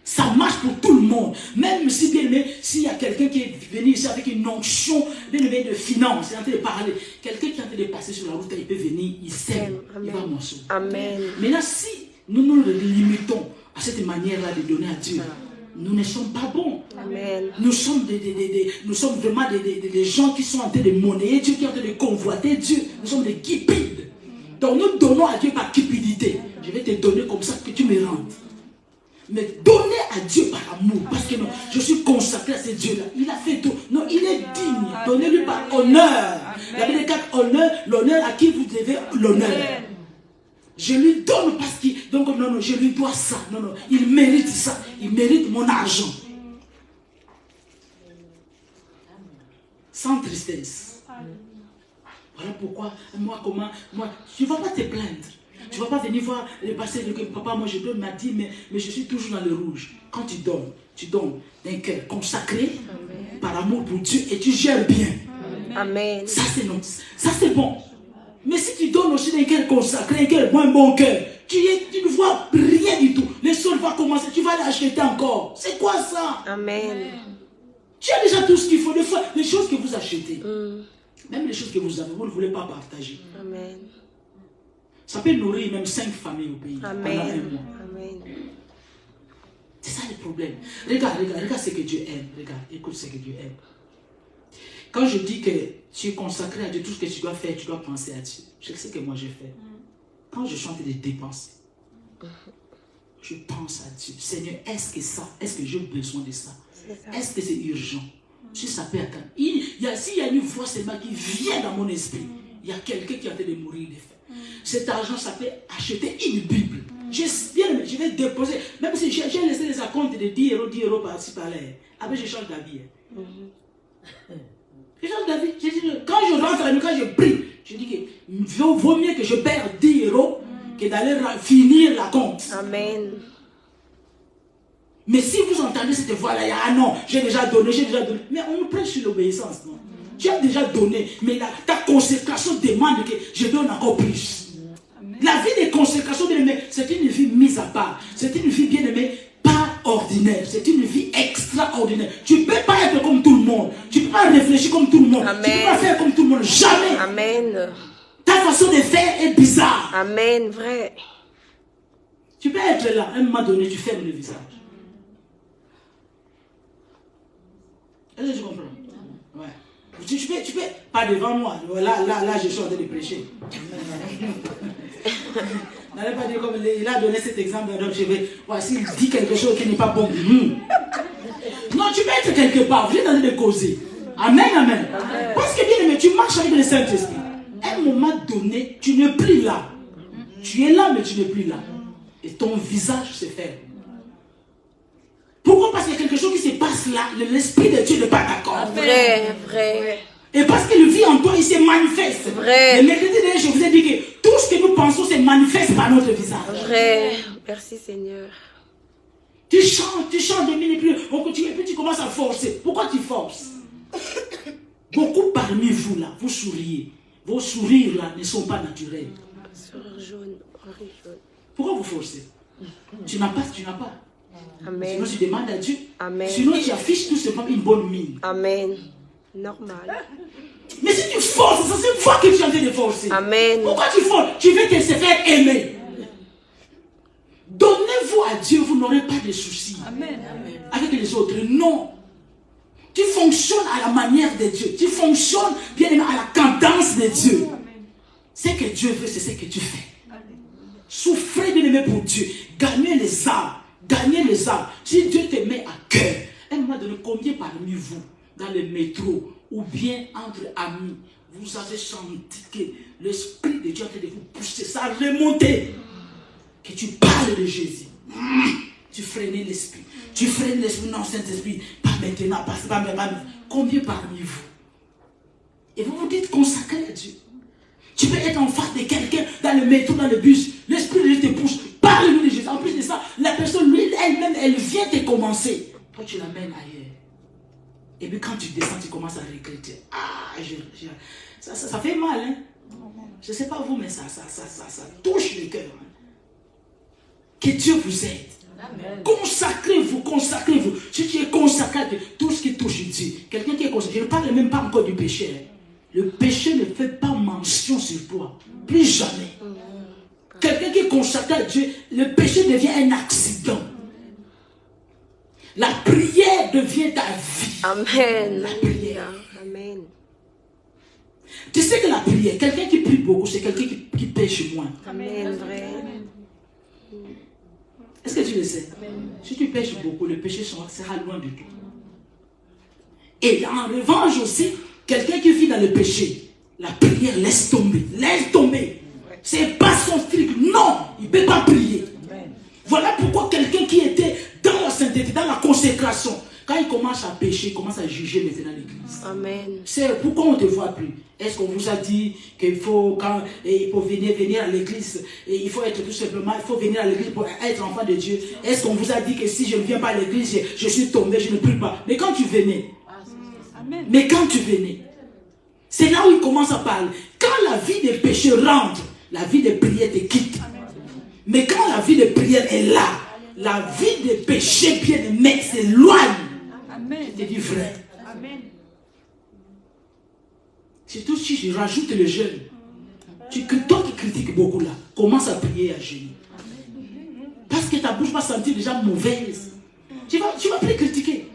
Ça marche pour tout le monde. Même si, bien aimé, s'il y a quelqu'un qui est venu ici avec une onction bien aimé de finance, il est en train de parler, quelqu'un qui est en train de passer sur la route, il peut venir, il sème, il va moissonner. Amen. Maintenant, si nous nous limitons à cette manière-là de donner à Dieu, nous ne sommes pas bons. Amen. Nous sommes vraiment des gens qui sont en train de monnayer Dieu, qui sont en train de convoiter Dieu. Nous sommes des cupides. Donc nous donnons à Dieu par cupidité. Je vais te donner comme ça que tu me rendes. Mais donner à Dieu par amour. Parce que non, je suis consacré à ce Dieu-là. Il a fait tout. Non, il est digne. Donnez-lui par honneur. La Bible dit honneur, l'honneur à qui vous devez l'honneur. Je lui donne parce qu'il... Donc non, je lui dois ça. Non, il mérite ça. Il mérite mon argent. Sans tristesse. Voilà pourquoi, tu ne vas pas te plaindre. Tu ne vas pas venir voir le passé de que papa, moi je donne ma dîme, mais je suis toujours dans le rouge. Quand tu donnes d'un cœur consacré, par amour pour Dieu, et tu gères bien. Amen. Ça c'est bon. Mais si tu donnes aussi d'un cœur consacré, un cœur moins bon cœur, tu ne vois rien du tout. Les sols vont commencer, tu vas l'acheter encore. C'est quoi ça? Amen. Tu as déjà tout ce qu'il faut. Des fois, les choses que vous achetez, même les choses que vous avez, vous ne voulez pas partager. Amen. Ça peut nourrir même 5 familles au pays. Amen. Pendant un mois. Amen. C'est ça le problème. Regarde ce que Dieu aime. Regarde, écoute ce que Dieu aime. Quand je dis que tu es consacré à Dieu, tout ce que tu dois faire, tu dois penser à Dieu. Je sais que moi je fais. Quand je chante des dépenses, je pense à Dieu. Seigneur, est-ce que j'ai besoin de ça? Est-ce que c'est urgent? Si ça peut attendre. S'il y a une voix seulement qui vient dans mon esprit, il y a quelqu'un qui est en train de mourir de faim. Cet argent, ça peut acheter une Bible. Je vais déposer, même si j'ai laissé les acomptes de 10 euros par-ci par-là. Après, je change d'avis. Je change d'avis. Quand je rentre à la maison, quand je prie, je dis que vaut mieux que je perde 10 euros que d'aller finir la compte. Amen. Mais si vous entendez cette voix-là, ah non, j'ai déjà donné. Mais on nous prêche sur l'obéissance, non? Tu as déjà donné, mais ta consécration demande que je donne encore plus. Amen. La vie de consécration, bien aimé, c'est une vie mise à part. C'est une vie, bien aimée, pas ordinaire. C'est une vie extraordinaire. Tu ne peux pas être comme tout le monde. Tu ne peux pas réfléchir comme tout le monde. Amen. Tu ne peux pas faire comme tout le monde. Jamais. Amen. Ta façon de faire est bizarre. Amen, vrai. Tu peux être là, à un moment donné, tu fermes le visage. Est-ce que tu comprends? Ouais. Tu peux, pas devant moi. Là, je suis en train de prêcher. N'allez pas dire comme il a donné cet exemple, donc je vais, s'il dit quelque chose qui n'est pas bon. Non, tu peux être quelque part, vous êtes en train de causer. Amen, amen. Parce que bien aimé, tu marches avec le Saint-Esprit. À un moment donné, tu n'es plus là. Tu es là, mais tu n'es plus là. Et ton visage se ferme. Pourquoi? Parce qu'il y a quelque chose qui se passe là, l'Esprit de Dieu n'est pas d'accord. Vrai. Et parce qu'il vit en toi, il se manifeste. Vrai. Et mercredi dernier, je vous ai dit que tout ce que nous pensons se manifeste par notre visage. Vrai. Merci Seigneur. Tu chantes des minutes, puis on continue, et puis tu commences à forcer. Pourquoi tu forces? Beaucoup parmi vous là, vous souriez. Vos sourires là ne sont pas naturels. Sourire jaune, oreille jaune. Pourquoi vous forcez? Tu n'as pas, tu n'as pas. Amen. Sinon tu demandes à Dieu. Amen. Sinon tu affiches tout simplement une bonne mine. Amen. Normal. Mais si tu forces, ça c'est toi que tu es en train de forcer. Amen. Pourquoi tu forces? Tu veux te faire aimer. Donnez-vous à Dieu, vous n'aurez pas de soucis. Amen. Avec les autres, non. Tu fonctionnes à la manière de Dieu. Tu fonctionnes bien aimé à la cadence de Dieu. Ce que Dieu veut, c'est ce que tu fais. Souffrez bien aimé pour Dieu. Gagnez les âmes. Gagnez les âmes. Si Dieu te met à cœur, à un moment donné, combien parmi vous, dans le métro, ou bien entre amis, vous avez senti que l'Esprit de Dieu est en train de vous pousser, ça a remonté. Que tu parles de Jésus. Tu freines l'esprit. Tu freines l'esprit, non, Saint-Esprit. Pas maintenant, pas maintenant. Combien parmi vous? Et vous vous dites consacré à Dieu. Tu peux être en face de quelqu'un dans le métro, dans le bus. L'Esprit de Dieu te pousse. Parle-lui de Jésus. En plus de ça, la personne, lui, elle-même, elle vient te commencer. Toi, tu l'amènes ailleurs. Et puis quand tu descends, tu commences à regretter. Ah, ça fait mal, hein? Je ne sais pas vous, mais ça touche le cœur. Hein? Que Dieu vous aide. Amen. Consacrez-vous, consacrez-vous. Si tu es consacré à Dieu, tout ce qui touche Dieu, quelqu'un qui est consacré, je ne parle même pas encore du péché. Le péché ne fait pas mention sur toi. Plus jamais. Quelqu'un qui est consacré à Dieu, le péché devient un accident. La prière devient ta vie. Amen. La prière. Amen. Tu sais que la prière, quelqu'un qui prie beaucoup, c'est quelqu'un qui pêche moins. Amen, vrai. Est-ce que tu le sais? Si tu pêches beaucoup, le péché sera loin de toi. Et en revanche aussi, quelqu'un qui vit dans le péché, la prière laisse tomber. Laisse tomber. C'est pas son truc. Non, il ne peut pas prier. Voilà pourquoi quelqu'un qui était dans la sainteté, dans la consécration, quand il commence à pécher, il commence à juger maintenant l'église. Amen. C'est pourquoi on ne te voit plus. Est-ce qu'on vous a dit qu'il faut, quand il faut venir à l'église, et il faut être tout simplement, il faut venir à l'église pour être enfant de Dieu. Est-ce qu'on vous a dit que si je ne viens pas à l'église, je suis tombé, je ne prie pas. Mais quand tu venais, c'est là où il commence à parler. Quand la vie de péché rentre, la vie de prière te quitte. Mais quand la vie de prière est là, la vie de péché bien aimé s'éloigne. Je te dis vrai. Amen. Surtout si je rajoute le jeûne. Toi qui critiques beaucoup là, commence à prier à genoux. Parce que ta bouche va sentir déjà mauvaise. Tu vas plus critiquer.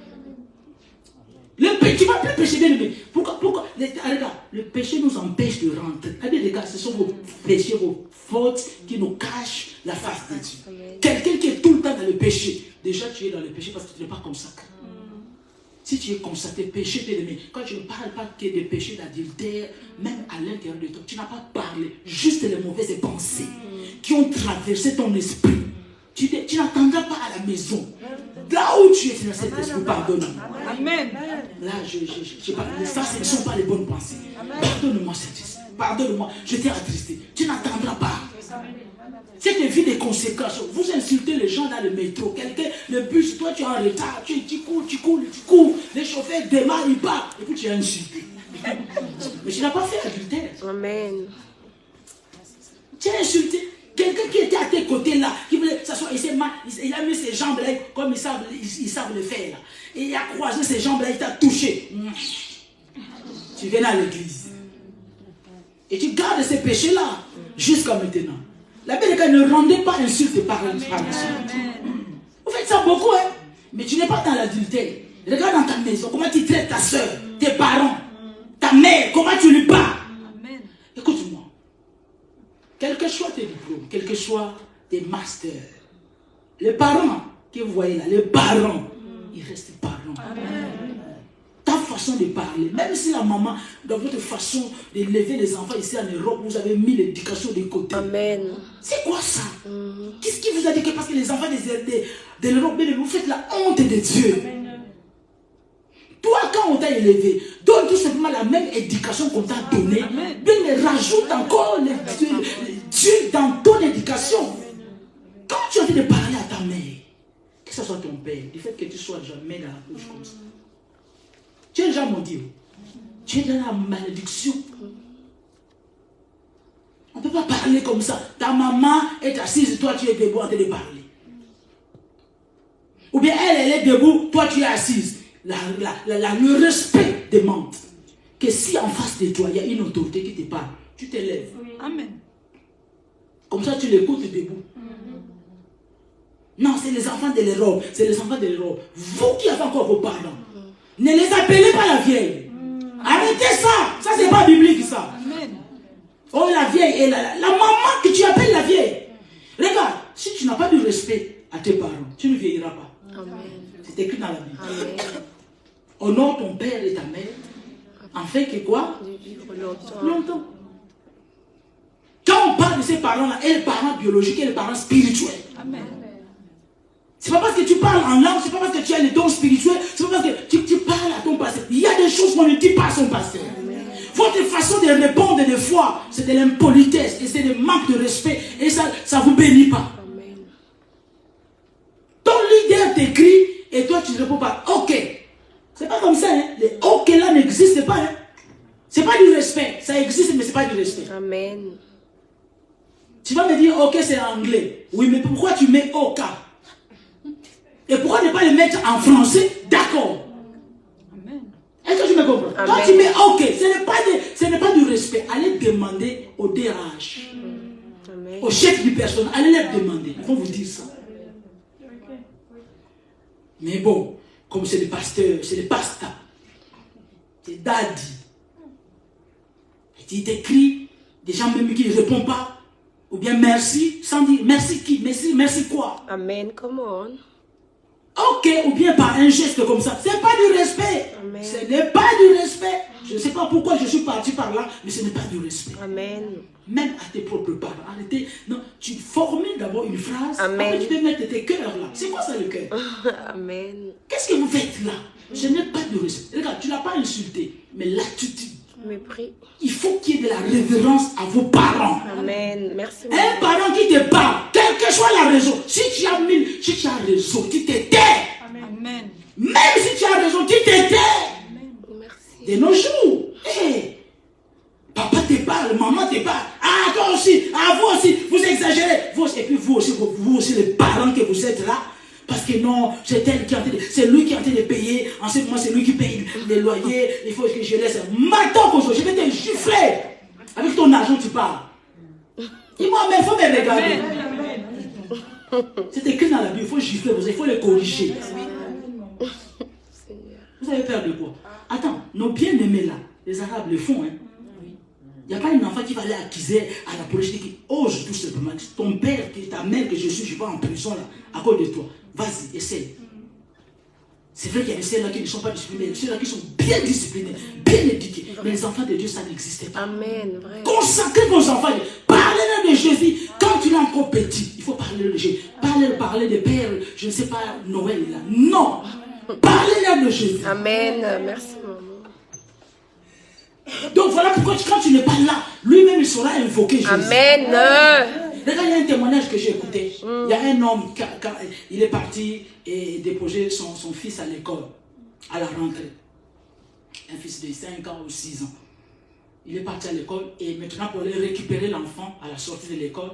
Tu vas plus pécher bien aimé. Pourquoi? Regarde, le péché nous empêche de rentrer. Regarde, ce sont vos péchés, vos fautes qui nous cachent la face de Dieu. Quelqu'un qui est tout le temps dans le péché, déjà tu es dans le péché parce que tu n'es pas consacré. Si tu es consacré, péché bien aimé, quand tu ne parles pas que des péchés d'adultère, même à l'intérieur de toi, tu n'as pas parlé, juste les mauvaises pensées qui ont traversé ton esprit. Tu n'attendras pas à la maison. Là où tu es, cet esprit, pardonne-moi. Amen. Là, ça, ce ne sont pas les bonnes pensées. Pardonne-moi, Saint-Esprit. Pardonne-moi, je t'ai attristé. Tu n'attendras pas. Cette vie de conséquences, vous insultez les gens dans le métro, le bus, toi tu es en retard, tu cours. Les chauffeurs démarrent, ils partent, et puis tu es insulté. Mais tu n'as pas fait adultère. Amen. Tu as insulté. Quelqu'un qui était à tes côtés là, qui voulait s'asseoir, il a mis ses jambes là, comme ils savent le faire là. Et il a croisé ses jambes là, il t'a touché. Tu viens à l'église. Et tu gardes ces péchés là, jusqu'à maintenant. La Bible ne rendait pas insulte par insulte. Vous faites ça beaucoup, hein? Mais tu n'es pas dans l'adultère. Regarde dans ta maison, comment tu traites ta soeur, tes parents, ta mère, comment tu lui parles. Écoute-moi. Quel que soit tes diplômes, quel que soit tes masters, les parents que vous voyez là, les parents, ils restent parents. Ta façon de parler, même si la maman, dans votre façon d'élever les enfants ici en Europe, vous avez mis l'éducation de côté. Amen. C'est quoi ça? Qu'est-ce qui vous a dit que parce que les enfants de l'Europe, vous faites la honte de Dieu? Toi, quand on t'a élevé, donne tout simplement la même éducation qu'on t'a donnée, mais rajoute encore Dieu dans père, du fait que tu sois jamais dans la bouche comme ça. Tu es déjà maudit. Tu es dans la malédiction. On ne peut pas parler comme ça. Ta maman est assise, toi tu es debout en train de parler. Ou bien elle est debout, toi tu es assise. Le respect demande que si en face de toi, il y a une autorité qui te parle, tu te lèves. Amen. Comme ça, tu l'écoutes debout. Non, c'est les enfants de l'Europe. C'est les enfants de l'Europe. Vous qui avez encore vos parents, ne les appelez pas la vieille. Arrêtez ça. Ça, c'est pas biblique, ça. Amen. Oh, la vieille et la maman que tu appelles la vieille. Regarde, si tu n'as pas du respect à tes parents, tu ne vieilliras pas. Amen. C'est écrit dans la Bible. Amen. Honore ton père et ta mère, en fait que quoi? De vivre longtemps. Longtemps. Quand on parle de ces parents-là, et les parents biologiques et les parents spirituels, Amen. c'est pas parce que tu parles en langue, c'est pas parce que tu as les dons spirituels, c'est pas parce que tu parles à ton pasteur. Il y a des choses qu'on ne dit pas à son pasteur. Votre façon de répondre des fois, c'est de l'impolitesse et c'est de manque de respect et ça ne vous bénit pas. Amen. Ton leader t'écrit et toi tu ne réponds pas. Ok. C'est pas comme ça. Hein. Les ok là n'existent pas. Hein. C'est pas du respect. Ça existe mais c'est pas du respect. Amen. Tu vas me dire ok c'est anglais. Oui mais pourquoi tu mets ok? Et pourquoi ne pas le mettre en français? D'accord. Amen. Est-ce que tu me comprends? Amen. Quand tu mets ok, ce n'est pas du respect. Allez demander au DRH, Amen. au chef du personnel. Allez les demander. Ils vont vous dire ça. Mais bon, comme c'est le pasteur, c'est le pasteur, c'est daddy. Il t'écrit, des gens même qui ne répondent pas, ou bien merci, sans dire merci qui, merci quoi. Amen. Come on. Ok, ou bien par un geste comme ça. Ce n'est pas du respect. Amen. Ce n'est pas du respect. Je ne sais pas pourquoi je suis parti par là, mais ce n'est pas du respect. Amen. Même à tes propres parents. Arrêtez. Non, tu formais d'abord une phrase. Amen. Après tu peux mettre tes cœurs là. C'est quoi ça le cœur? Amen. Qu'est-ce que vous faites là? Ce n'est pas du respect. Regarde, tu ne l'as pas insulté, mais l'attitude. Mépris. Il faut qu'il y ait de la révérence à vos parents. Amen. Merci. Un parent qui te parle, quelle que soit la raison, si tu as raison, tu te tais. Amen. Même si tu as raison, tu te tais. Merci. De nos jours, hey, papa te parle, maman te parle, ah toi aussi, ah vous aussi, vous exagérez, et puis vous aussi les parents que vous êtes là, parce que non, c'est lui qui est en train de payer, en ce moment c'est lui qui paye les loyers, il faut que je laisse, maintenant qu'aujourd'hui, je vais te gifler, avec ton argent tu parles. Dis-moi, mais il faut me regarder. C'est écrit dans la Bible, il faut gifler, il faut les corriger. Vous avez peur de quoi? Attends, nos bien-aimés là, les Arabes le font. Hein? Il n'y a pas un enfant qui va aller accuser à la police qui ose tout simplement. Ton père, ta mère que je suis, je vais en prison là, à cause de toi. Vas-y, essaye. C'est vrai qu'il y a ceux-là qui ne sont pas disciplinés, ceux-là qui sont bien disciplinés, bien éduqués. Mais les enfants de Dieu, ça n'existait pas. Amen. Vrai. Consacrez vos enfants. Parlez-leur de Jésus. Quand tu es encore petit, il faut parler de Jésus. Parlez de Père, je ne sais pas, Noël là. Non. Parlez-leur de Jésus. Amen. Merci, maman. Donc voilà pourquoi quand tu n'es pas là, lui-même il saura invoquer Jésus. Amen. Regarde, il y a un témoignage que j'ai écouté. Il y a un homme, quand il est parti et déposer son fils à l'école, à la rentrée. Un fils de 5 ans ou 6 ans. Il est parti à l'école et maintenant pour aller récupérer l'enfant à la sortie de l'école,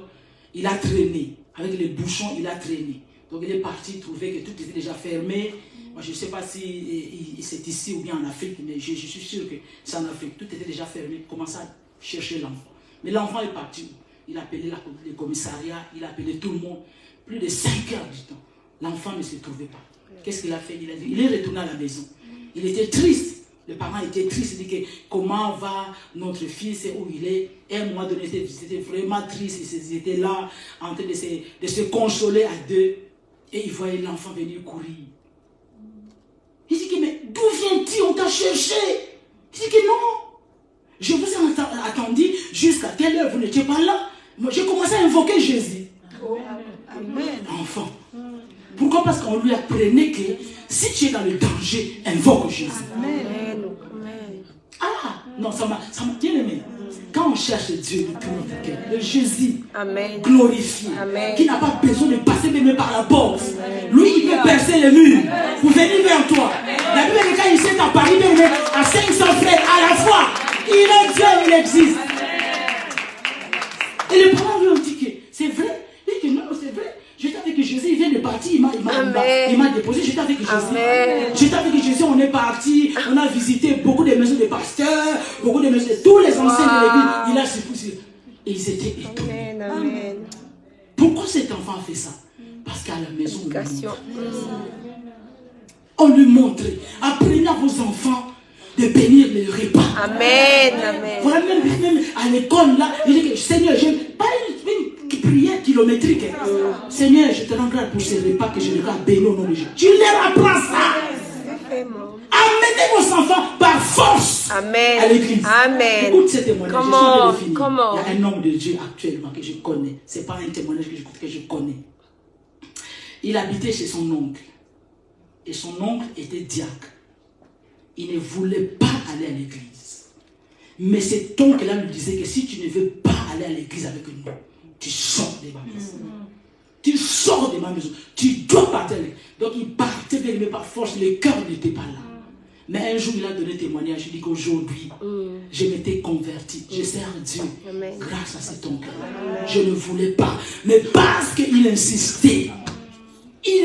il a traîné. Avec les bouchons, il a traîné. Donc il est parti trouver que tout était déjà fermé. Moi je ne sais pas si c'est ici ou bien en Afrique, mais je suis sûr que c'est en Afrique. Tout était déjà fermé. Il commençait à chercher l'enfant. Mais l'enfant est parti. Il a appelé le commissariat, il a appelé tout le monde. Plus de 5 heures du temps. L'enfant ne se trouvait pas. Qu'est-ce qu'il a fait? Il est retourné à la maison. Il était triste. Les parents étaient tristes. Ils disaient comment va notre fils et où il est. Et à un moment donné, c'était vraiment triste. Ils étaient là en train de se consoler à deux. Et ils voyaient l'enfant venir courir. Il dit que mais d'où vient-il? On t'a cherché. Il dit que non. Je vous ai attendu jusqu'à quelle heure vous n'étiez pas là. Moi, j'ai commencé à invoquer Jésus. Amen. Enfant. Pourquoi? Parce qu'on lui apprenait que si tu es dans le danger, invoque Jésus. Amen. Amen. Ah, non, ça m'a bien aimé. Quand on cherche Dieu de tout notre cœur, le Jésus Amen. glorifié, Amen. qui n'a pas besoin de passer même par la porte. Lui, il peut percer les murs pour venir vers toi. La Bible dit quand il s'est à Paris, même à 500 frères à la fois, il est Dieu, il existe. Et le parents lui ont dit que c'est vrai. Il dit que non, c'est vrai. J'étais avec Jésus, il vient de partir, il m'a déposé, j'étais avec Jésus. J'étais avec Jésus, on est parti, on a visité beaucoup de maisons de pasteurs, beaucoup de maisons de tous les anciens de l'église. Il a supposé. Et ils étaient étonnés. Amen. Pourquoi cet enfant a fait ça? Parce qu'à la maison, on lui montrait. Apprenez à vos enfants de bénir les repas. Amen. Amen. Voilà, même à l'école, là, il dit que Seigneur, je pas une prière kilométrique. Seigneur, je te rends grâce pour ces repas que je regarde bénir au nom de Jésus. Tu leur apprends ça. Amenez vos enfants par force à l'église. Amen. Écoute ce témoignage. Comment? Il y a un homme de Dieu actuellement que je connais. Ce n'est pas un témoignage que je connais. Il habitait chez son oncle. Et son oncle était diacre. Il ne voulait pas aller à l'église. Mais cet oncle-là lui disait que si tu ne veux pas aller à l'église avec nous, tu sors de ma maison. Tu sors de ma maison. Tu dois partir. Donc il partait, mais par force, le cœur n'était pas là. Mais un jour, il a donné témoignage. Il dit qu'aujourd'hui, je m'étais converti. Je sers Dieu grâce à cet oncle. Je ne voulais pas. Mais parce qu'il insistait, il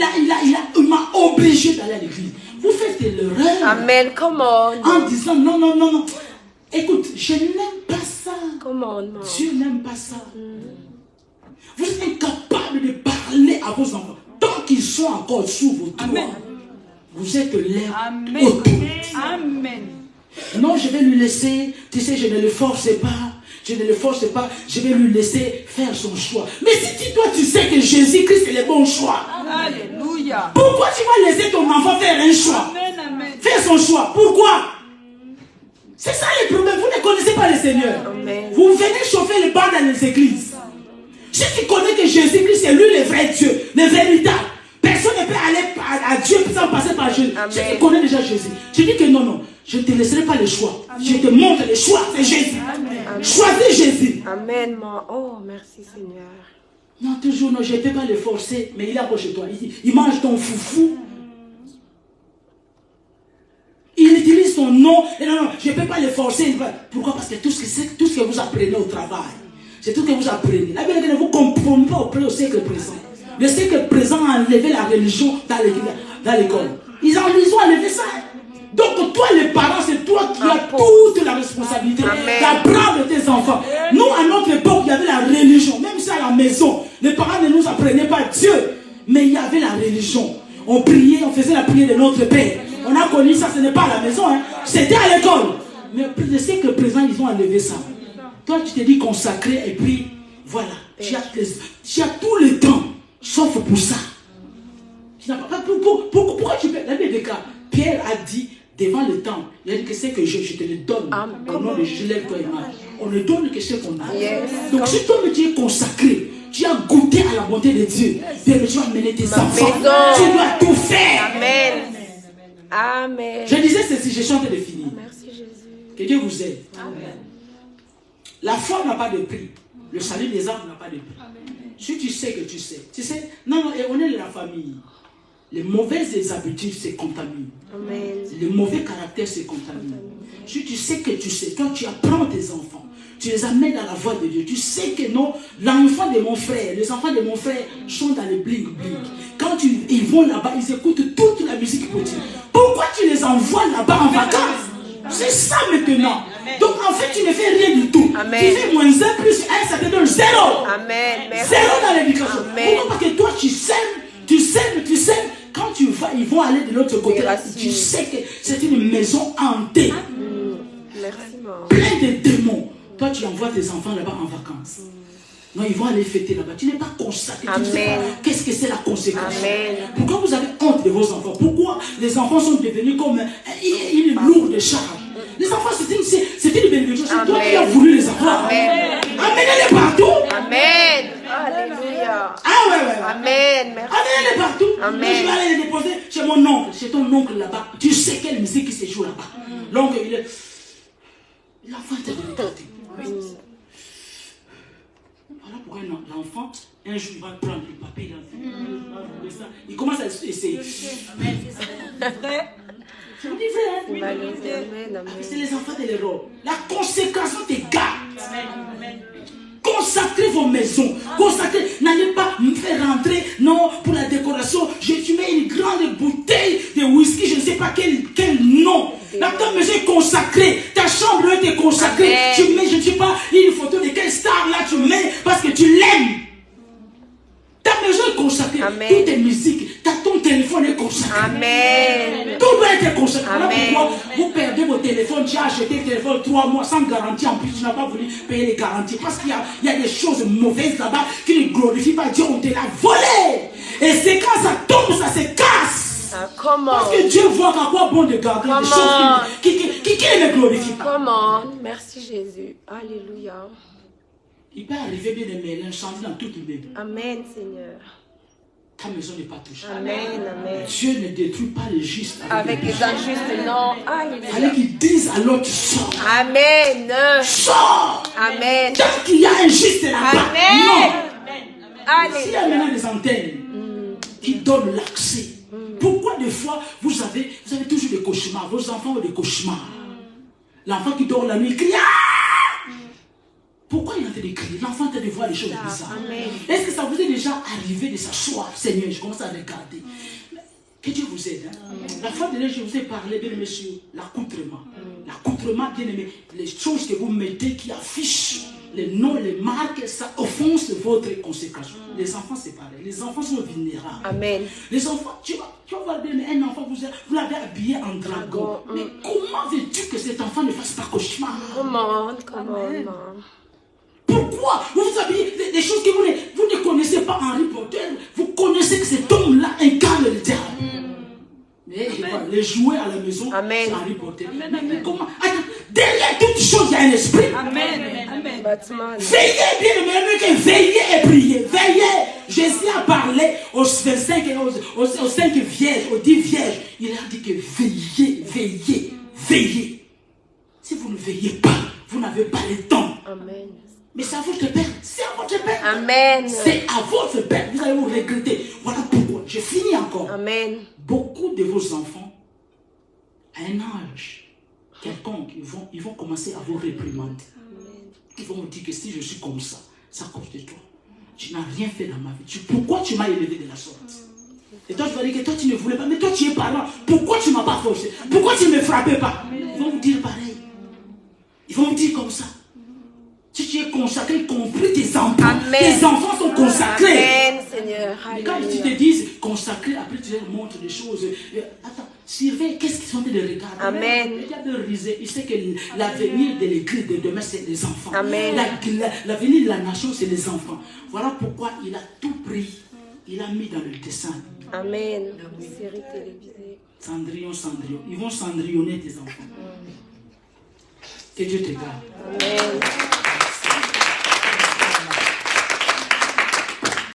m'a obligé d'aller à l'église. Vous faites l'erreur. Amen. Comment? En disant non. Écoute, je n'aime pas ça. Comment? Dieu n'aime pas ça. Vous êtes incapable de parler à vos enfants. Tant qu'ils sont encore sous vos toits, vous êtes leur autorité. Amen. Non, je vais lui laisser, tu sais, je ne le force pas. Je vais lui laisser faire son choix. Mais si toi tu sais que Jésus-Christ est le bon choix, Alléluia. pourquoi tu vas laisser ton enfant faire un choix? Amen. Faire son choix. Pourquoi? C'est ça le problème. Vous ne connaissez pas le Seigneur. Amen. Vous venez chauffer le banc dans les églises. Si tu connais que Jésus-Christ c'est lui le vrai Dieu, le véritable, personne ne peut aller à Dieu sans passer par Jésus. Si tu connais déjà Jésus, tu dis que non, je ne te laisserai pas le choix. Amen. Je te montre le choix, c'est Jésus. Amen. Choisis Jésus. Amen. Oh, merci Seigneur. Non, toujours non, je ne peux pas le forcer, mais il est encore chez toi. Il mange ton foufou. Il utilise ton nom. Et non, je ne peux pas le forcer. Pourquoi? Parce que tout ce que vous apprenez au travail, c'est tout ce que vous apprenez. La Bible ne vous comprend pas au siècle présent. Le siècle présent a enlevé la religion dans l'école. Ils ont enlevé ça. Donc toi les parents, c'est toi qui as toute la responsabilité d'apprendre tes enfants. Nous à notre époque, il y avait la religion. Même si à la maison, les parents ne nous apprenaient pas Dieu. Mais il y avait la religion. On priait, on faisait la prière de notre Père. On a connu ça, ce n'est pas à la maison. C'était à l'école. Mais le siècle présent, ils ont enlevé ça. Toi tu t'es dit consacré et puis voilà. Tu as tout le temps. Sauf pour ça. Pourquoi tu peux... La Bible dit que Pierre a dit devant le temple, il a dit que c'est que je te le donne. Au nom de Jésus, lève-toi et marche. On ne donne que ce qu'on a. Donc si toi tu es consacré, tu as goûté à la bonté de Dieu, tu vas mener tes enfants. Tu dois tout faire. Amen. Je disais ceci, je suis en train de finir. Merci Jésus. Que Dieu vous aide. Amen. La foi n'a pas de prix. Le salut des âmes n'a pas de prix. Si tu sais que tu sais. Tu sais, non, on est de la famille. Les mauvaises habitudes se contaminent. Amen. Les mauvais caractères se contaminent. Si tu sais que tu sais, toi tu apprends tes enfants, tu les amènes dans la voie de Dieu. Tu sais que non, l'enfant de mon frère, les enfants de mon frère sont dans les bling bling. Quand ils vont là-bas, ils écoutent toute la musique possible. Pourquoi tu les envoies là-bas en vacances? C'est ça maintenant. Amen. Donc en fait, tu ne fais rien du tout. Amen. Tu fais moins 1 plus 1, ça te donne 0. Amen. Merci. 0 dans l'éducation. Pourquoi? Parce que toi, tu sèmes. Quand tu vas, ils vont aller de l'autre côté. Tu sais que c'est une maison hantée. Merci, maman. Plein de démons. Toi, tu envoies tes enfants là-bas en vacances. Non, ils vont aller fêter là-bas. Tu n'es pas consacré. Tu ne sais pas qu'est-ce que c'est la conséquence. Amen. Pourquoi vous avez honte de vos enfants? Pourquoi les enfants sont devenus comme une lourde charge? Les enfants, c'est une bénédiction. C'est toi qui as voulu les avoir. Amenez-les partout. Amen. Alléluia. Ah ouais. Amen. Merci. Amenez-les partout. Amen. Mais je vais aller les déposer chez mon oncle. Chez ton oncle là-bas. Tu sais quelle musique qui se joue là-bas. L'oncle, l'enfant est de l'écouter. Voilà pourquoi l'enfant, un jour, il va prendre le papier, il commence à essayer. Je vous dis vrai, hein? C'est les enfants de l'Europe. La consécration des gars. Consacrez vos maisons. Consacrez. N'allez pas me faire rentrer. Non, pour la décoration, tu mets une grande bouteille de whisky, je ne sais pas quel nom. Ta maison est consacrée. Ta chambre est consacrée. Tu mets, je ne sais pas, une photo de quelle star là tu mets parce que tu l'aimes. Ta maison est consacrée. Amen. Toutes tes musiques, ton téléphone est consacré. Amen. Tout doit être consacré. Voilà Amen. pourquoi vous perdez vos téléphones. Tu as acheté le téléphone 3 mois sans garantie. En plus, tu n'as pas voulu payer les garanties. Parce qu'il y a des choses mauvaises là-bas qui ne glorifient pas Dieu. On te l'a volé. Et c'est quand ça tombe, ça se casse. Comment? Parce que Dieu voit qu'à quoi bon de garder des choses qui ne glorifient pas. Comment? Merci Jésus. Alléluia. Il peut arriver bien aimé, l'incendie dans toute l'immeuble. Amen, Seigneur. Ta maison n'est pas touchée. Amen, amen. Dieu ne détruit pas les justes Avec les injustes, non. Allez Alléluia. qu'ils disent à l'autre, sors. Amen. Sors. Amen. Tant qu'il y a un juste là-bas. Amen. Non. S'il y a Alléluia. maintenant des antennes qui donnent l'accès, pourquoi des fois vous avez toujours des cauchemars, vos enfants ont des cauchemars. L'enfant qui dort la nuit crie. Pourquoi il est en train de crier? L'enfant est en train de voir des choses bizarres. Amen. Est-ce que ça vous est déjà arrivé de s'asseoir? Seigneur, je commence à regarder. Que Dieu vous aide. Hein? La fois dernière, je vous ai parlé, bien aimé, sur l'accoutrement. L'accoutrement, bien aimé, les choses que vous mettez qui affichent les noms, les marques, ça offense votre consécration. Les enfants, c'est pareil. Les enfants sont vulnérables. Amen. Les enfants, tu vas voir bien un enfant, vous l'avez habillé en dragon. Mais comment veux-tu que cet enfant ne fasse pas cauchemar? Comment? Pourquoi vous vous habillez des choses que vous ne connaissez pas Harry Potter? Vous connaissez que cet homme-là incarne le diable. Mais les jouets à la maison, Amen. c'est Harry Potter. Mais comment? Attends, derrière toute chose, il y a un esprit. Amen. Bâtiment. Veillez bien, mais veillez et priez. Veillez. Jésus a parlé aux 25 et aux 5 vierges, aux 10 vierges. Il a dit que veillez, veillez, veillez. Si vous ne veillez pas, vous n'avez pas le temps. Amen. Mais c'est à votre père. C'est à votre père. Amen. C'est à votre père. Vous allez vous regretter. Voilà pourquoi. Je finis encore. Amen. Beaucoup de vos enfants, à un âge quelconque, ils vont commencer à vous réprimander. Ils vont vous dire que si je suis comme ça, c'est à cause de toi. Tu n'as rien fait dans ma vie. Pourquoi tu m'as élevé de la sorte? Et toi, tu vas dire que toi, tu ne voulais pas. Mais toi, tu es parent. Pourquoi tu ne m'as pas forcé? Pourquoi tu ne me frappais pas? Ils vont vous dire pareil. Ils vont vous dire comme ça. Si tu es consacré, y compris tes enfants. Amen. Tes enfants sont consacrés. Amen, Seigneur. Mais quand Alléluia. tu te dis consacré, après tu leur montres des choses. Attends, surveille, qu'est-ce qu'ils sont en train de regarder? Amen. Il y a de riser. Il sait que l'avenir de l'église de demain, c'est les enfants. Amen. L'avenir de la nation, c'est les enfants. Voilà pourquoi il a tout pris. Il a mis dans le dessin. Amen. Série télévisée. Cendrillon. Ils vont cendrillonner tes enfants. Que Dieu te garde. Amen.